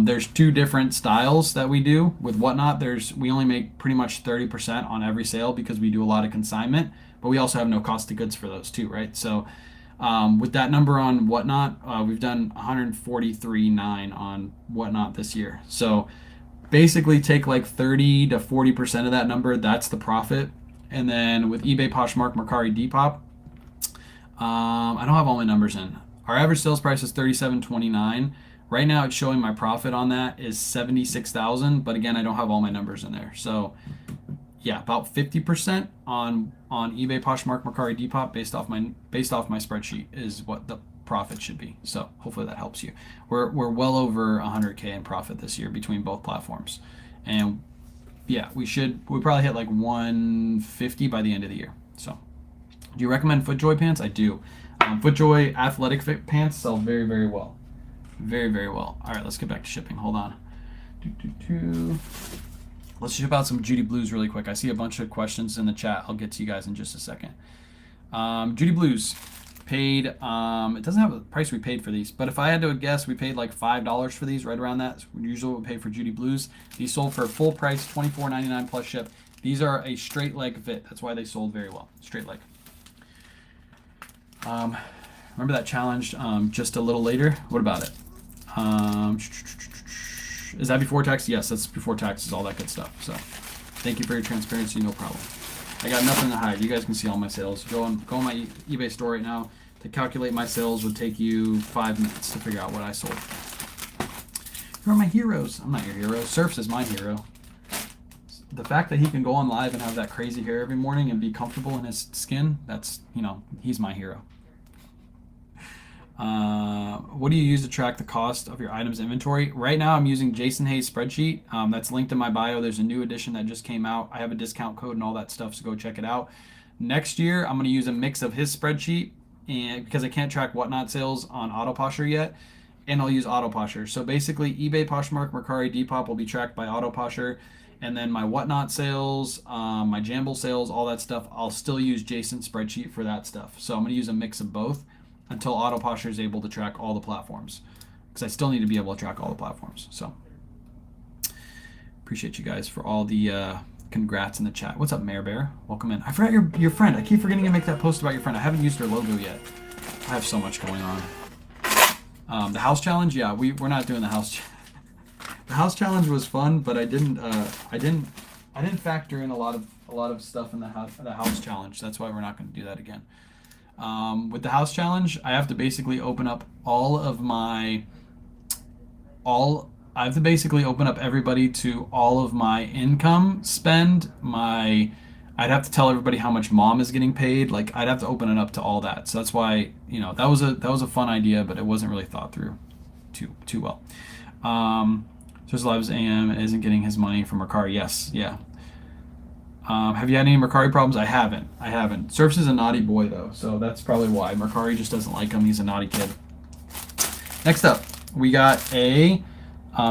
There's two different styles that we do with whatnot. We only make pretty much 30% on every sale because we do a lot of consignment, but we also have no cost of goods for those too, right? So with that number on whatnot, we've done 143.9 on whatnot this year. So basically take like 30 to 40% of that number. That's the profit. And then with eBay, Poshmark, Mercari, Depop, I don't have all my numbers in. Our average sales price is $37.29. Right now, it's showing my profit on that is $76,000, but again, I don't have all my numbers in there. So, yeah, about 50% on eBay, Poshmark, Mercari, Depop, based off my spreadsheet, is what the profit should be. So, hopefully that helps you. We're well over 100K in profit this year between both platforms, and yeah, we probably hit like 150 by the end of the year. So, do you recommend FootJoy pants? I do. FootJoy athletic fit pants sell very, very well. Very, very well. All right, let's get back to shipping. Hold on. Let's ship out some Judy Blues really quick. I see a bunch of questions in the chat. I'll get to you guys in just a second. Judy Blues paid, it doesn't have the price we paid for these, but if I had to guess, we paid like $5 for these, right around that. That's usually what we pay for Judy Blues. These sold for full price, $24.99 plus ship. These are a straight leg fit. That's why they sold very well. Straight leg. Remember that challenge just a little later? What about it? Is that before tax? Yes, that's before taxes, all that good stuff. So thank you for your transparency, no problem. I got nothing to hide. You guys can see all my sales. Go on my eBay store right now. To calculate my sales would take you 5 minutes to figure out what I sold. Who are my heroes? I'm not your hero. Surfs is my hero. The fact that he can go on live and have that crazy hair every morning and be comfortable in his skin, that's, he's my hero. What do you use to track the cost of your items inventory? Right now, I'm using Jason Hayes' spreadsheet. That's linked in my bio. There's a new edition that just came out. I have a discount code and all that stuff, so go check it out. Next year, I'm going to use a mix of his spreadsheet, and because I can't track Whatnot sales on Autoposher yet, and I'll use Autoposher. So basically, eBay, Poshmark, Mercari, Depop will be tracked by Autoposher, and then my Whatnot sales, my Jamble sales, all that stuff, I'll still use Jason's spreadsheet for that stuff. So I'm going to use a mix of both until Autoposher is able to track all the platforms, because I still need to be able to track all the platforms. So appreciate you guys for all the congrats in the chat. What's up, Mayor Bear? Welcome in. I forgot your friend. I keep forgetting to make that post about your friend. I haven't used her logo yet. I have so much going on. The house challenge, yeah, we're not doing the house. The house challenge was fun, but I didn't factor in a lot of stuff in the house challenge. That's why we're not going to do that again. With the house challenge, I have to basically open up I have to basically open up everybody to all of my income spend. I'd have to tell everybody how much mom is getting paid. Like, I'd have to open it up to all that. So that's why, that was a fun idea, but it wasn't really thought through too well. Just Loves AM isn't getting his money from Mercari. Yes, yeah. Have you had any Mercari problems? I haven't. Surfs is a naughty boy, though, so that's probably why. Mercari just doesn't like him. He's a naughty kid. Next up, we got a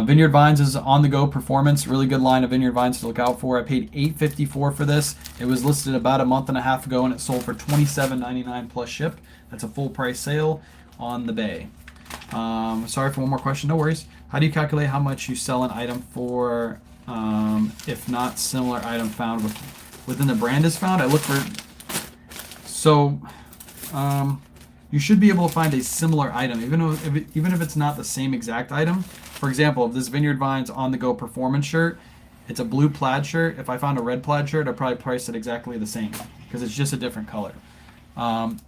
Vineyard Vines is on-the-go performance. Really good line of Vineyard Vines to look out for. I paid $8.54 for this. It was listed about a month and a half ago, and it sold for $27.99 plus ship. That's a full price sale on the Bay. Sorry for one more question. No worries. How do you calculate how much you sell an item for if not similar item found within the brand is found? I look for... So... you should be able to find a similar item, even if it's not the same exact item. For example, if this Vineyard Vines on-the-go performance shirt, it's a blue plaid shirt. If I found a red plaid shirt, I'd probably price it exactly the same because it's just a different color.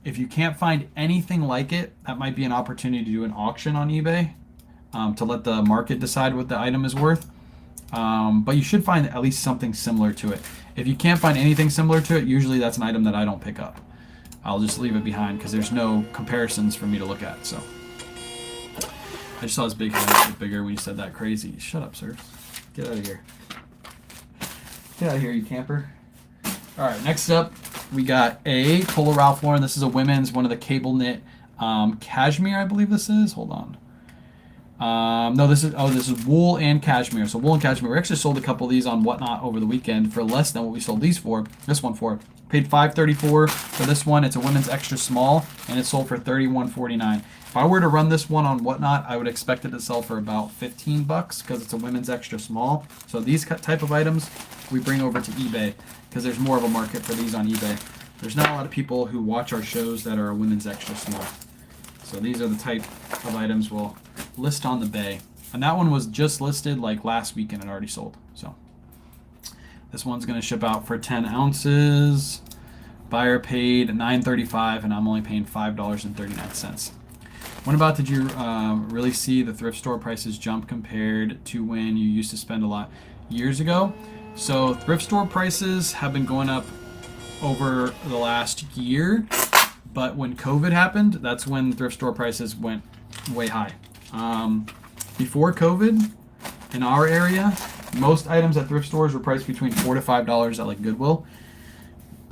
If you can't find anything like it, that might be an opportunity to do an auction on eBay to let the market decide what the item is worth. But you should find at least something similar to it. If you can't find anything similar to it, usually that's an item that I don't pick up. I'll just leave it behind because there's no comparisons for me to look at. So I just saw his big head get bigger when you said that. Crazy. Shut up, sir. Get out of here. Get out of here, you camper. All right, next up, we got a Polo Ralph Lauren. This is a women's, one of the cable knit cashmere, I believe this is. Hold on. No, this is wool and cashmere. So wool and cashmere. We actually sold a couple of these on Whatnot over the weekend for less than what we sold these for. This one for. Paid $5.34 for this one. It's a women's extra small, and it sold for $31.49. If I were to run this one on Whatnot, I would expect it to sell for about $15 because it's a women's extra small. So these type of items we bring over to eBay because there's more of a market for these on eBay. There's not a lot of people who watch our shows that are a women's extra small. So these are the type of items we'll list on the Bay. And that one was just listed like last week and it already sold. So this one's going to ship out for 10 ounces. Buyer paid $9.35 and I'm only paying $5.39. When about did you really see the thrift store prices jump compared to when you used to spend a lot years ago? So thrift store prices have been going up over the last year, but when COVID happened, that's when thrift store prices went way high. Before COVID, in our area, most items at thrift stores were priced between $4 to $5 at like Goodwill.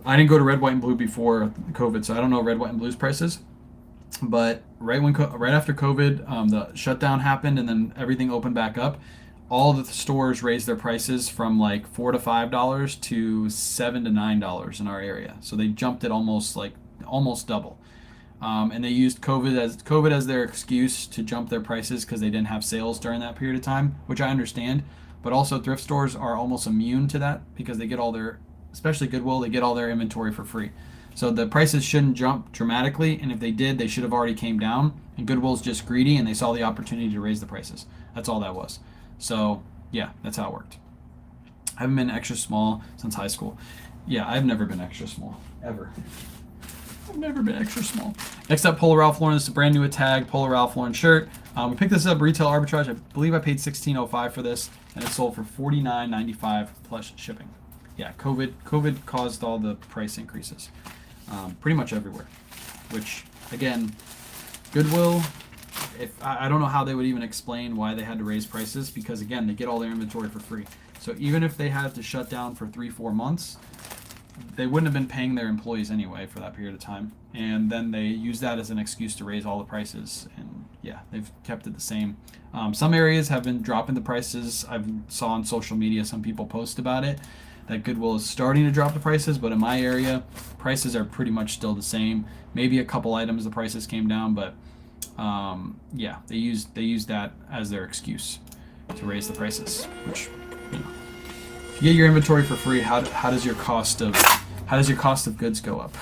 I didn't go to Red, White, and Blue before COVID, so I don't know Red, White, and Blue's prices. But right after COVID, the shutdown happened and then everything opened back up. All the stores raised their prices from like $4 to $5 to $7 to $9 in our area. So they jumped it almost double. And they used COVID as their excuse to jump their prices because they didn't have sales during that period of time, which I understand. But also thrift stores are almost immune to that because they get all their, especially Goodwill, they get all their inventory for free. So the prices shouldn't jump dramatically, and if they did, they should have already came down. And Goodwill's just greedy, and they saw the opportunity to raise the prices. That's all that was. So yeah, that's how it worked. I haven't been extra small since high school. Yeah, I've never been extra small, ever. I've never been extra small. Next up, Polo Ralph Lauren. This is a brand new tag Polo Ralph Lauren shirt. We picked this up retail arbitrage. I believe I paid $16.05 for this, and it sold for $49.95 plus shipping. Yeah, COVID caused all the price increases, pretty much everywhere. Which, again, Goodwill, if I don't know how they would even explain why they had to raise prices, because again, they get all their inventory for free. So even if they had to shut down for 3-4 months, they wouldn't have been paying their employees anyway for that period of time, and then they use that as an excuse to raise all the prices. And yeah, they've kept it the same. Some areas have been dropping the prices. I've saw on social media some people post about it, that Goodwill is starting to drop the prices, but in my area, prices are pretty much still the same. Maybe a couple items the prices came down, but yeah, they use that as their excuse to raise the prices. Which, you know, if you get your inventory for free, how does your cost of goods go up?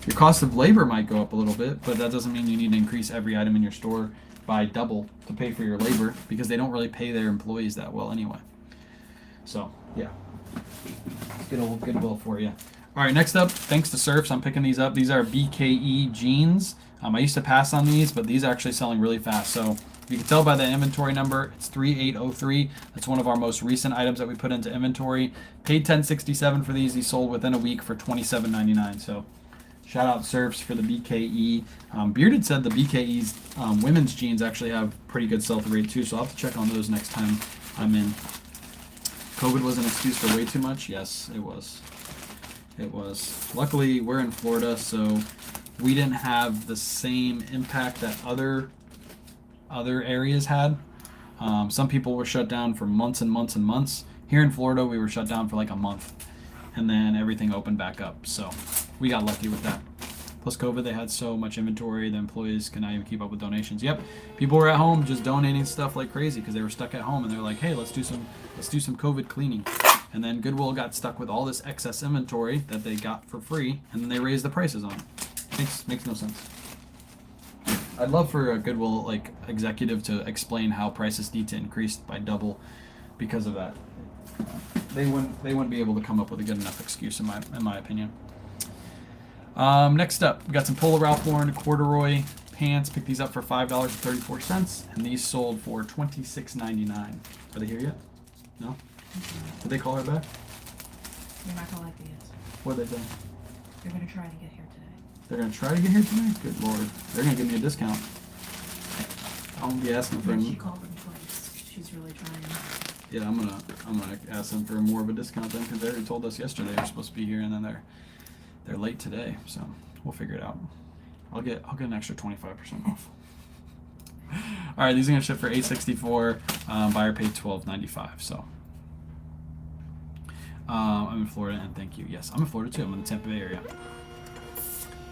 Your cost of labor might go up a little bit, but that doesn't mean you need to increase every item in your store by double to pay for your labor, because they don't really pay their employees that well anyway. So yeah, good old Goodwill for you. All right, next up, thanks to Surfs, I'm picking these up. These are BKE jeans. I used to pass on these, but these are actually selling really fast. So you can tell by the inventory number, it's 3803. That's one of our most recent items that we put into inventory. Paid $10.67 for these. These sold within a week for $27.99. So shout out Surfs for the BKE. Bearded said the BKE's women's jeans actually have pretty good sell-through rate too, so I'll have to check on those next time I'm in. COVID was an excuse for way too much? Yes, it was. It was. Luckily, we're in Florida, so we didn't have the same impact that other areas had. Some people were shut down for months and months and months. Here in Florida, we were shut down for like a month, and then everything opened back up. So we got lucky with that. Plus COVID, they had so much inventory, the employees could not even keep up with donations. Yep, people were at home just donating stuff like crazy because they were stuck at home, and they're like, hey, let's do some COVID cleaning. And then Goodwill got stuck with all this excess inventory that they got for free, and then they raised the prices on it. Makes no sense. I'd love for a Goodwill like executive to explain how prices need to increase by double because of that. They wouldn't be able to come up with a good enough excuse in my opinion. Next up, we got some Polo Ralph Lauren corduroy pants. Picked these up for $5.34, and these sold for $26.99. Are they here yet? No? Did they call her back? They're not gonna like these. What did they say? They're gonna try to get here today. They're gonna try to get here today? Good lord. They're gonna give me a discount. I won't be asking for She called them twice. She's really trying. Yeah, I'm gonna ask them for more of a discount then, because they already told us yesterday they're supposed to be here, and then they're late today, so we'll figure it out. I'll get an extra 25% off. All right, these are gonna ship for $8.64. Buyer paid $12.95. So I'm in Florida, and thank you. Yes, I'm in Florida too. I'm in the Tampa Bay area.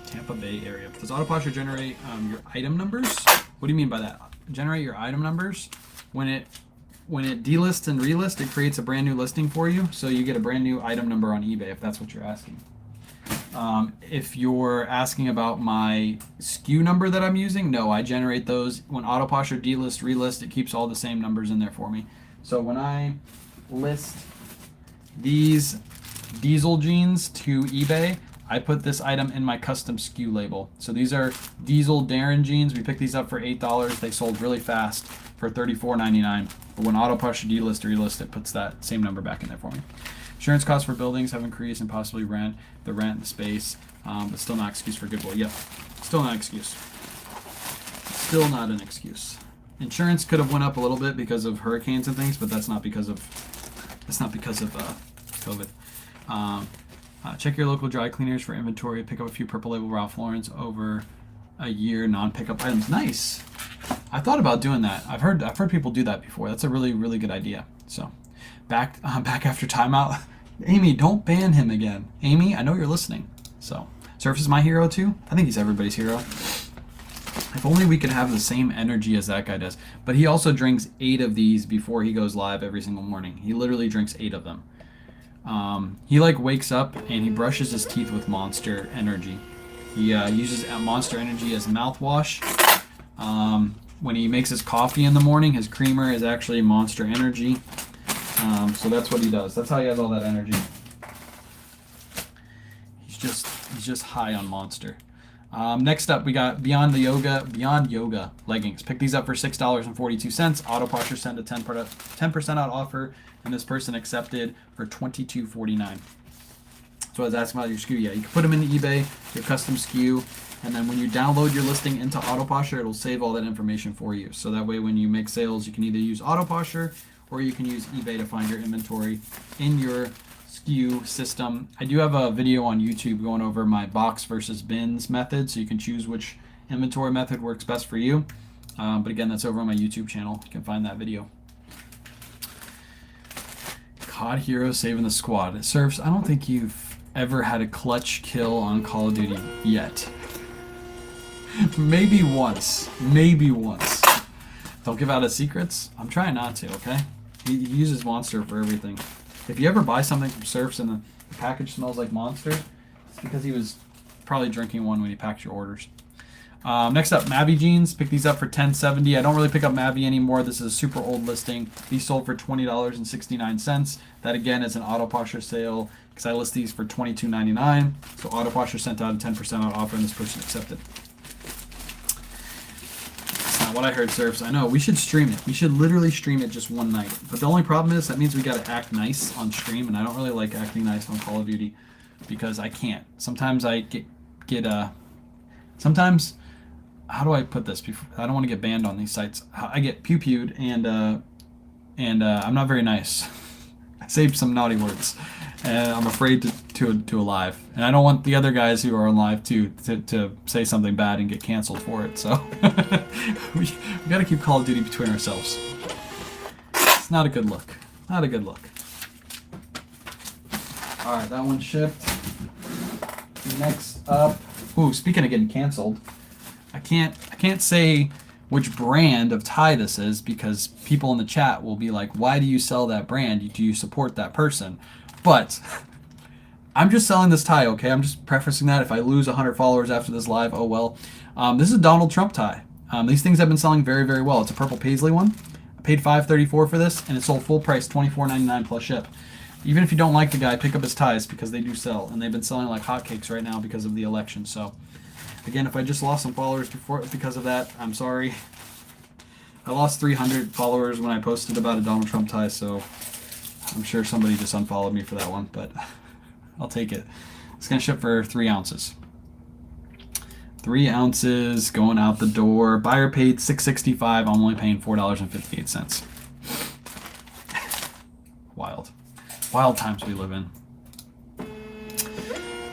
Tampa Bay area. Does Autoposher generate your item numbers? What do you mean by that? Generate your item numbers? When it delists and relists, it creates a brand new listing for you, so you get a brand new item number on eBay if that's what you're asking. If you're asking about my SKU number that I'm using, no, I generate those. When Autoposher delist, relist, it keeps all the same numbers in there for me. So when I list these diesel jeans to eBay, I put this item in my custom SKU label. So these are diesel Darren jeans. We picked these up for $8. They sold really fast for $34.99. But when Autoposher delist or relist, it puts that same number back in there for me. Insurance costs for buildings have increased, and possibly the space, but still not excuse for Goodwill. Yep, still not an excuse. Still not an excuse. Insurance could have went up a little bit because of hurricanes and things, but that's not because of COVID. Check your local dry cleaners for inventory. Pick up a few purple label Ralph Lauren's over a year non-pickup items. Nice. I thought about doing that. I've heard people do that before. That's a really, really good idea. So back after timeout. Amy, don't ban him again. Amy, I know you're listening. So Surf is my hero too. I think he's everybody's hero. If only we could have the same energy as that guy does. But he also drinks 8 of these before he goes live every single morning. He literally drinks 8 of them. He like wakes up and he brushes his teeth with Monster Energy. He uses Monster Energy as mouthwash. When he makes his coffee in the morning, his creamer is actually Monster Energy. So that's what he does. That's how he has all that energy. He's just high on Monster. Next up, we got Beyond Yoga leggings. Pick these up for $6.42. Autoposher sent a 10% out offer, and this person accepted for $22.49. So I was asking about your SKU. Yeah, you can put them into eBay, your custom SKU, and then when you download your listing into Autoposher, it'll save all that information for you. So that way when you make sales, you can either use Autoposher or you can use eBay to find your inventory in your SKU system. I do have a video on YouTube going over my box versus bins method, so you can choose which inventory method works best for you. But again, that's over on my YouTube channel. You can find that video. COD Hero saving the squad. Surfs, I don't think you've ever had a clutch kill on Call of Duty yet. Maybe once. Maybe once. Don't give out his secrets. I'm trying not to, okay? He uses Monster for everything. If you ever buy something from Surfs and the package smells like Monster, it's because he was probably drinking one when he packed your orders. Next up, Mavi jeans. Pick these up for $10.70. I don't really pick up Mavi anymore. This is a super old listing. These sold for $20.69. That again is an Autoposher sale because I list these for $22.99. So Autoposher sent out a 10% out offer and this person accepted. That's not what I heard, Surfs. I know, we should stream it. We should literally stream it just one night. But the only problem is that means we got to act nice on stream, and I don't really like acting nice on Call of Duty because I can't. Sometimes I sometimes, how do I put this? I don't want to get banned on these sites. I get pew-pewed, and I'm not very nice. I say some naughty words, and I'm afraid to a live. And I don't want the other guys who are on live to say something bad and get canceled for it. So we got to keep Call of Duty between ourselves. It's not a good look. Not a good look. All right, that one shipped. Next up. Ooh, speaking of getting canceled. I can't say which brand of tie this is because people in the chat will be like, why do you sell that brand? Do you support that person? But I'm just selling this tie, okay? I'm just prefacing that. If I lose 100 followers after this live, oh well. This is a Donald Trump tie. These things have been selling very, very well. It's a purple paisley one. I paid $5.34 for this, and it sold full price, $24.99 plus ship. Even if you don't like the guy, pick up his ties because they do sell, and they've been selling like hotcakes right now because of the election. So again, if I just lost some followers because of that, I'm sorry. I lost 300 followers when I posted about a Donald Trump tie, so I'm sure somebody just unfollowed me for that one, but I'll take it. It's going to ship for 3 ounces. 3 ounces going out the door. Buyer paid $6.65. I'm only paying $4.58. Wild. Wild times we live in.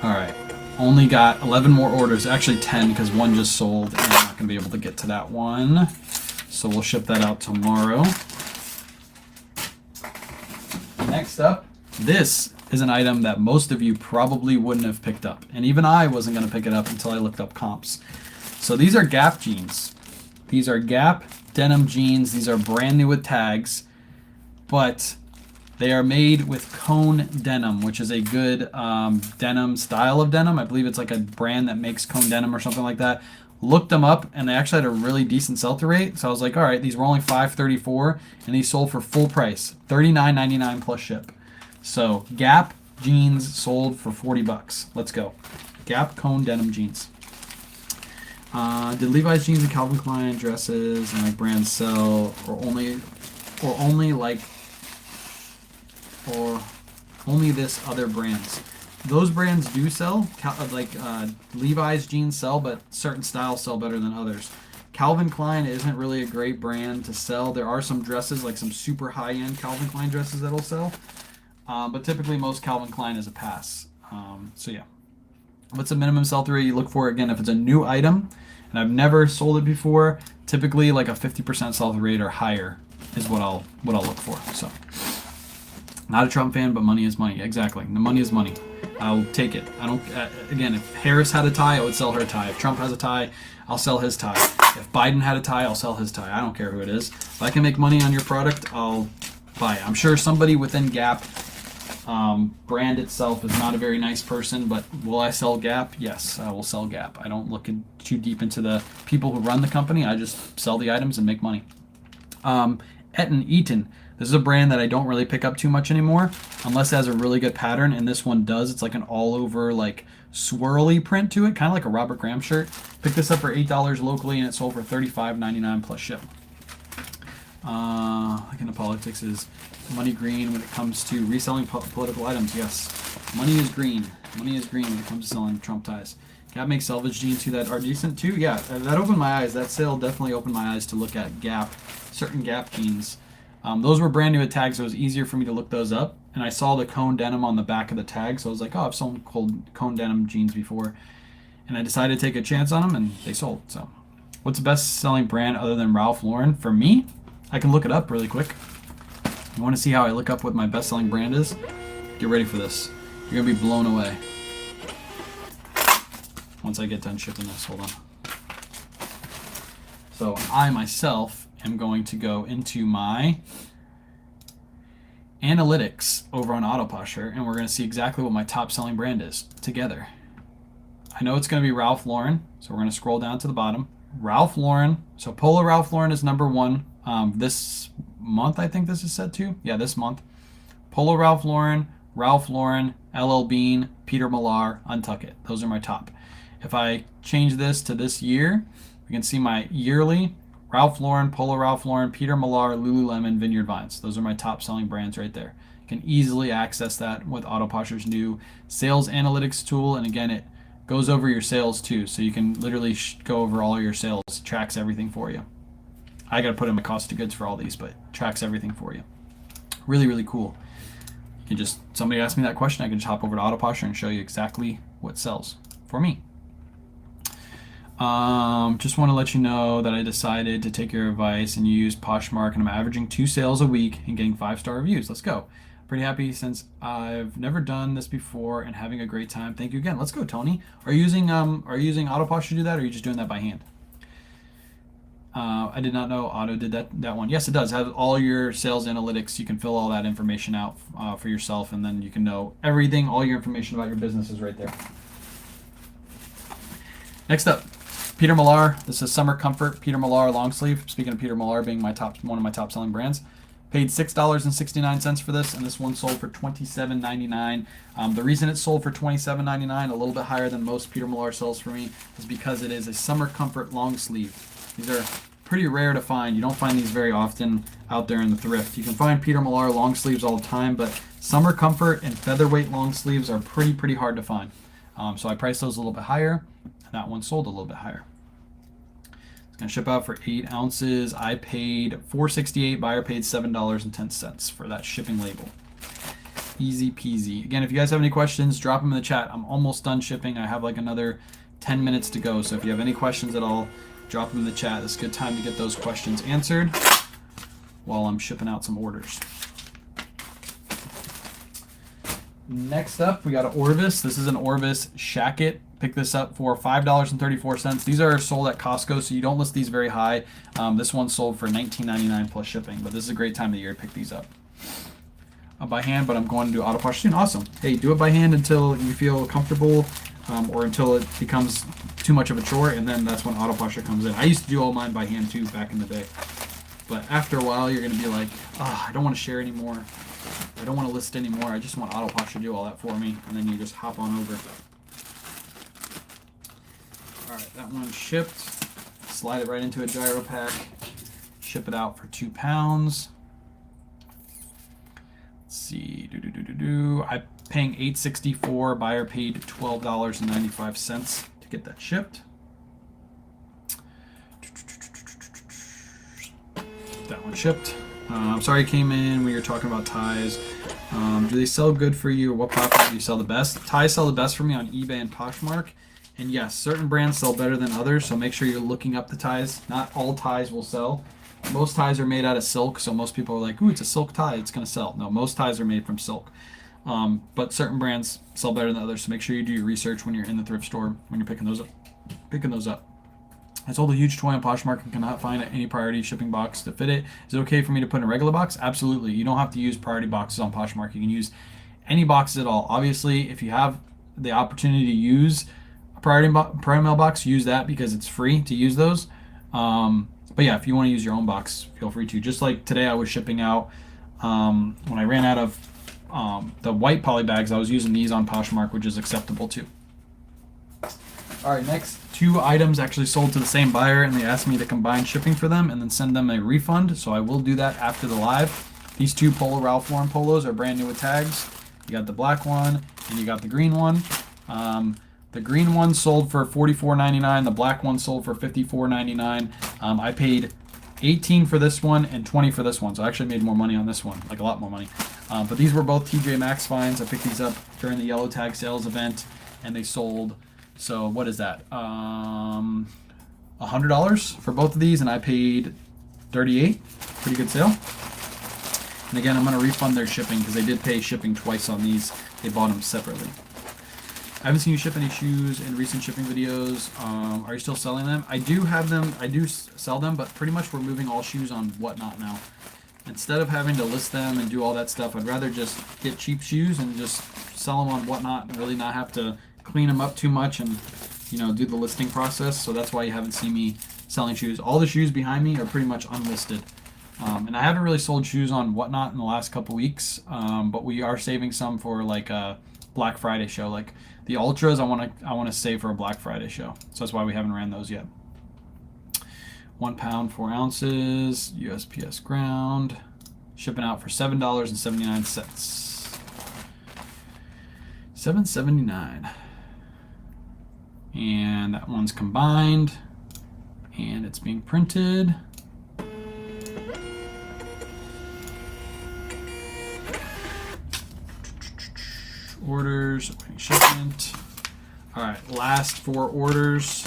All right. Only got 11 more orders, actually 10 because one just sold and I'm not going to be able to get to that one. So we'll ship that out tomorrow. Next up, this is an item that most of you probably wouldn't have picked up. And even I wasn't going to pick it up until I looked up comps. So these are Gap jeans. These are Gap denim jeans. These are brand new with tags, but they are made with cone denim, which is a good denim style of denim. I believe it's like a brand that makes cone denim or something like that. Looked them up, and they actually had a really decent sell-through rate. So I was like, all right, these were only $5.34, and these sold for full price, $39.99 plus ship. So Gap jeans sold for $40. Let's go. Gap cone denim jeans. Did Levi's jeans and Calvin Klein dresses and like brands sell, or only this other brands? Those brands do sell, like Levi's jeans sell, but certain styles sell better than others. Calvin Klein isn't really a great brand to sell. There are some dresses, like some super high-end Calvin Klein dresses that'll sell, but typically most Calvin Klein is a pass. So yeah. What's the minimum sell-through rate you look for? Again, if it's a new item and I've never sold it before, typically like a 50% sell-through rate or higher is what I'll look for. So not a Trump fan, but money is money. Exactly. The money is money. I'll take it. I don't. Again, if Harris had a tie, I would sell her tie. If Trump has a tie, I'll sell his tie. If Biden had a tie, I'll sell his tie. I don't care who it is. If I can make money on your product, I'll buy it. I'm sure somebody within Gap brand itself is not a very nice person, but will I sell Gap? Yes, I will sell Gap. I don't look too deep into the people who run the company. I just sell the items and make money. Eaton. This is a brand that I don't really pick up too much anymore, unless it has a really good pattern, and this one does. It's like an all-over, like, swirly print to it, kind of like a Robert Graham shirt. Picked this up for $8 locally, and it sold for $35.99 plus ship. Like in the politics is money green when it comes to reselling political items, yes. Money is green. Money is green when it comes to selling Trump ties. Gap makes selvage jeans too that are decent too. Yeah, that opened my eyes. That sale definitely opened my eyes to look at Gap, certain Gap jeans. Those were brand new at tag, so it was easier for me to look those up. And I saw the cone denim on the back of the tag, so I was like, oh, I've sold cone denim jeans before. And I decided to take a chance on them, and they sold. So, what's the best selling brand other than Ralph Lauren? For me, I can look it up really quick. You want to see how I look up what my best selling brand is? Get ready for this. You're going to be blown away. Once I get done shipping this, hold on. So I myself am going to go into my analytics over on Autoposher, and we're going to see exactly what my top selling brand is together. I know it's going to be Ralph Lauren, so we're going to scroll down to the bottom. Ralph Lauren. So Polo Ralph Lauren is number one this month. I think this is set to. Yeah, this month. Polo Ralph Lauren, LL Bean, Peter Millar, Untuck It. Those are my top. If I change this to this year, we can see my yearly Ralph Lauren, Polo Ralph Lauren, Peter Millar, Lululemon, Vineyard Vines. Those are my top selling brands right there. You can easily access that with Autoposher's new sales analytics tool. And again, it goes over your sales too. So you can literally go over all your sales, tracks everything for you. I got to put in my cost of goods for all these, but tracks everything for you. Really, really cool. You just, somebody asked me that question, I can just hop over to Autoposher and show you exactly what sells for me. Just want to let you know that I decided to take your advice and use Poshmark, and I'm averaging 2 sales a week and getting 5-star reviews. Let's go. Pretty happy since I've never done this before and having a great time. Thank you again. Let's go, Tony. Are you using Autoposher to do that, or are you just doing that by hand? I did not know Auto did that one. Yes, it does. It has all your sales analytics. You can fill all that information out for yourself, and then you can know everything. All your information about your business is right there. Next up, Peter Millar. This is Summer Comfort Peter Millar long sleeve. Speaking of Peter Millar being one of my top selling brands. Paid $6.69 for this, and this one sold for $27.99. The reason it sold for $27.99, a little bit higher than most Peter Millar sells for me, is because it is a Summer Comfort long sleeve. These are pretty rare to find. You don't find these very often out there in the thrift. You can find Peter Millar long sleeves all the time, but Summer Comfort and featherweight long sleeves are pretty hard to find. So I priced those a little bit higher, and that one sold a little bit higher. It's going to ship out for 8 ounces. I paid $4.68. Buyer paid $7.10 for that shipping label. Easy peasy. Again, if you guys have any questions, drop them in the chat. I'm almost done shipping. I have like another 10 minutes to go. So if you have any questions at all, drop them in the chat. It's a good time to get those questions answered while I'm shipping out some orders. Next up, we got an Orvis. This is an Orvis Shacket. Pick this up for $5.34. These are sold at Costco, so you don't list these very high. This one sold for $19.99 plus shipping, but this is a great time of the year to pick these up. By hand, but I'm going to do Autoposher soon. Awesome. Hey, do it by hand until you feel comfortable, or until it becomes too much of a chore, and then that's when Autoposher comes in. I used to do all mine by hand too back in the day, but after a while you're going to be like, oh, I don't want to share anymore. I don't want to list anymore. I just want Autoposher to do all that for me, and then you just hop on over. All right, that one shipped. Slide it right into a gyro pack. Ship it out for 2 pounds. Let's see. I'm paying $8.64. Buyer paid $12.95 to get that shipped. That one shipped. I'm sorry it came in when you're talking about ties. Do they sell good for you, or what platform do you sell the best? Ties sell the best for me on eBay and Poshmark. And yes, certain brands sell better than others, so make sure you're looking up the ties. Not all ties will sell. Most ties are made out of silk, so most people are like, ooh, it's a silk tie, it's going to sell. No, most ties are made from silk. But certain brands sell better than others, so make sure you do your research when you're in the thrift store, when you're picking those up. I sold a huge toy on Poshmark and cannot find any priority shipping box to fit it. Is it okay for me to put in a regular box? Absolutely. You don't have to use priority boxes on Poshmark. You can use any boxes at all. Obviously, if you have the opportunity to use a priority mail box, use that because it's free to use those. But yeah, if you want to use your own box, feel free to. Just like today, I was shipping out, when I ran out of the white poly bags, I was using these on Poshmark, which is acceptable too. All right, next 2 items actually sold to the same buyer, and they asked me to combine shipping for them and then send them a refund, so I will do that after the live. These 2 Polo Ralph Lauren polos are brand new with tags. You got the black one, and you got the green one. The green one sold for $44.99. The black one sold for $54.99. I paid $18 for this one and $20 for this one, so I actually made more money on this one, like a lot more money. But these were both TJ Maxx finds. I picked these up during the yellow tag sales event, and they sold. So what is that? $100 for both of these, and I paid $38. Pretty good sale. And again, I'm going to refund their shipping because they did pay shipping twice on these. They bought them separately. I haven't seen you ship any shoes in recent shipping videos. Are you still selling them? I do have them. I do sell them, but pretty much we're moving all shoes on Whatnot now. Instead of having to list them and do all that stuff, I'd rather just get cheap shoes and just sell them on Whatnot and really not have to clean them up too much and, you know, do the listing process. So that's why you haven't seen me selling shoes. All the shoes behind me are pretty much unlisted. And I haven't really sold shoes on Whatnot in the last couple weeks, but we are saving some for like a Black Friday show. Like the Ultras, I want to save for a Black Friday show. So that's why we haven't ran those yet. 1 pound, 4 ounces, USPS ground, shipping out for $7.79. $7.79. And that one's combined, and it's being printed. Orders, shipment. All right, last 4 orders.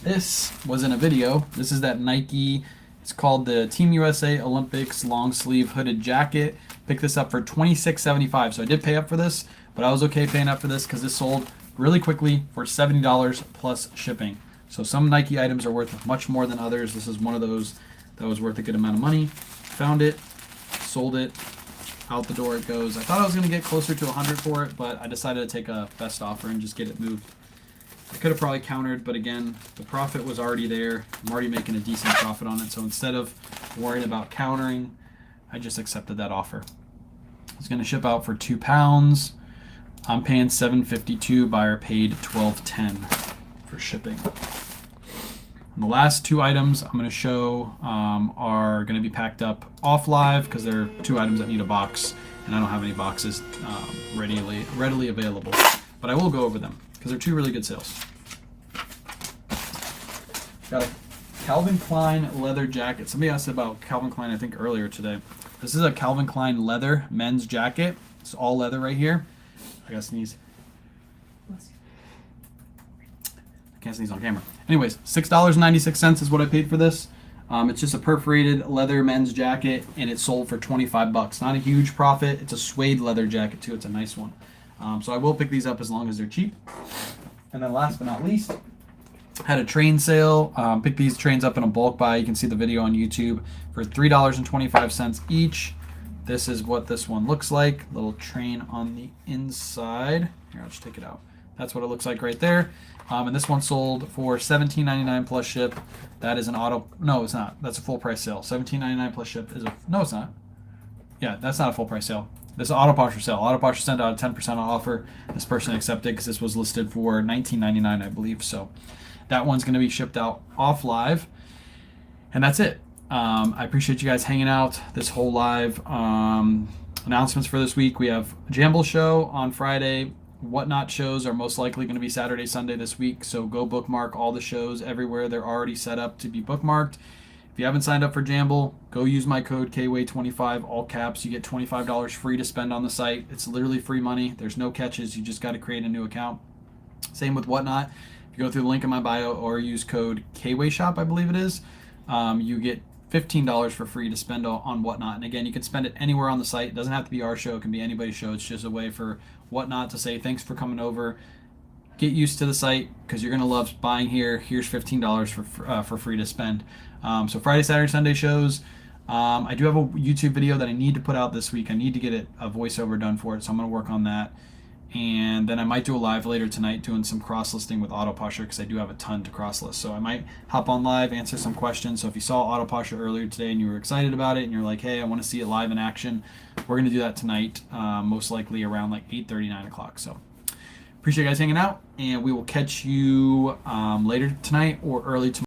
This was in a video. This is that Nike. It's called the Team USA Olympics long sleeve hooded jacket. Picked this up for $26.75. So I did pay up for this, but I was okay paying up for this because this sold really quickly for $70 plus shipping. So some Nike items are worth much more than others. This is one of those that was worth a good amount of money. Found it, sold it, out the door it goes. I thought I was going to get closer to 100 for it, but I decided to take a best offer and just get it moved. I could have probably countered, but again, the profit was already there. I'm already making a decent profit on it, so instead of worrying about countering, I just accepted that offer. It's going to ship out for 2 pounds. I'm paying $7.52. Buyer paid $12.10 for shipping. And the last 2 items I'm going to show are going to be packed up off live because they're 2 items that need a box, and I don't have any boxes readily available. But I will go over them because they're 2 really good sales. Got a Calvin Klein leather jacket. Somebody asked about Calvin Klein, I think, earlier today. This is a Calvin Klein leather men's jacket. It's all leather right here. I gotta sneeze. I can't sneeze on camera. Anyways, $6.96 is what I paid for this. It's just a perforated leather men's jacket, and it sold for $25. Not a huge profit. It's a suede leather jacket too. It's a nice one. So I will pick these up as long as they're cheap. And then last but not least, had a train sale. Picked these trains up in a bulk buy. You can see the video on YouTube for $3.25 each. This is what this one looks like. Little train on the inside. Here, I'll just take it out. That's what it looks like right there. And this one sold for $17.99 plus ship. That is an auto. No, it's not. That's a full price sale. $17.99 plus ship is a. No, it's not. Yeah, that's not a full price sale. This is Auto Posher sale. Auto Posher sent out a 10% offer. This person accepted because this was listed for $19.99, I believe. So that one's going to be shipped out off live. And that's it. I appreciate you guys hanging out this whole live. Announcements for this week. We have Jamble show on Friday. Whatnot shows are most likely going to be Saturday, Sunday this week. So go bookmark all the shows everywhere. They're already set up to be bookmarked. If you haven't signed up for Jamble, go use my code KWAY25, all caps. You get $25 free to spend on the site. It's literally free money. There's no catches. You just got to create a new account. Same with Whatnot. If you go through the link in my bio or use code KWAYSHOP, I believe it is, you get $15 for free to spend on Whatnot. And again, you can spend it anywhere on the site. It doesn't have to be our show. It can be anybody's show. It's just a way for Whatnot to say thanks for coming over. Get used to the site because you're going to love buying here. Here's $15 for free to spend. So Friday, Saturday, Sunday shows. I do have a YouTube video that I need to put out this week. I need to get a voiceover done for it, so I'm going to work on that. And then I might do a live later tonight doing some cross-listing with Auto Posher because I do have a ton to cross-list. So I might hop on live, answer some questions. So if you saw Auto Posher earlier today and you were excited about it and you're like, hey, I want to see it live in action, we're going to do that tonight, most likely around like 8:30, 9 o'clock. So appreciate you guys hanging out, and we will catch you later tonight or early tomorrow.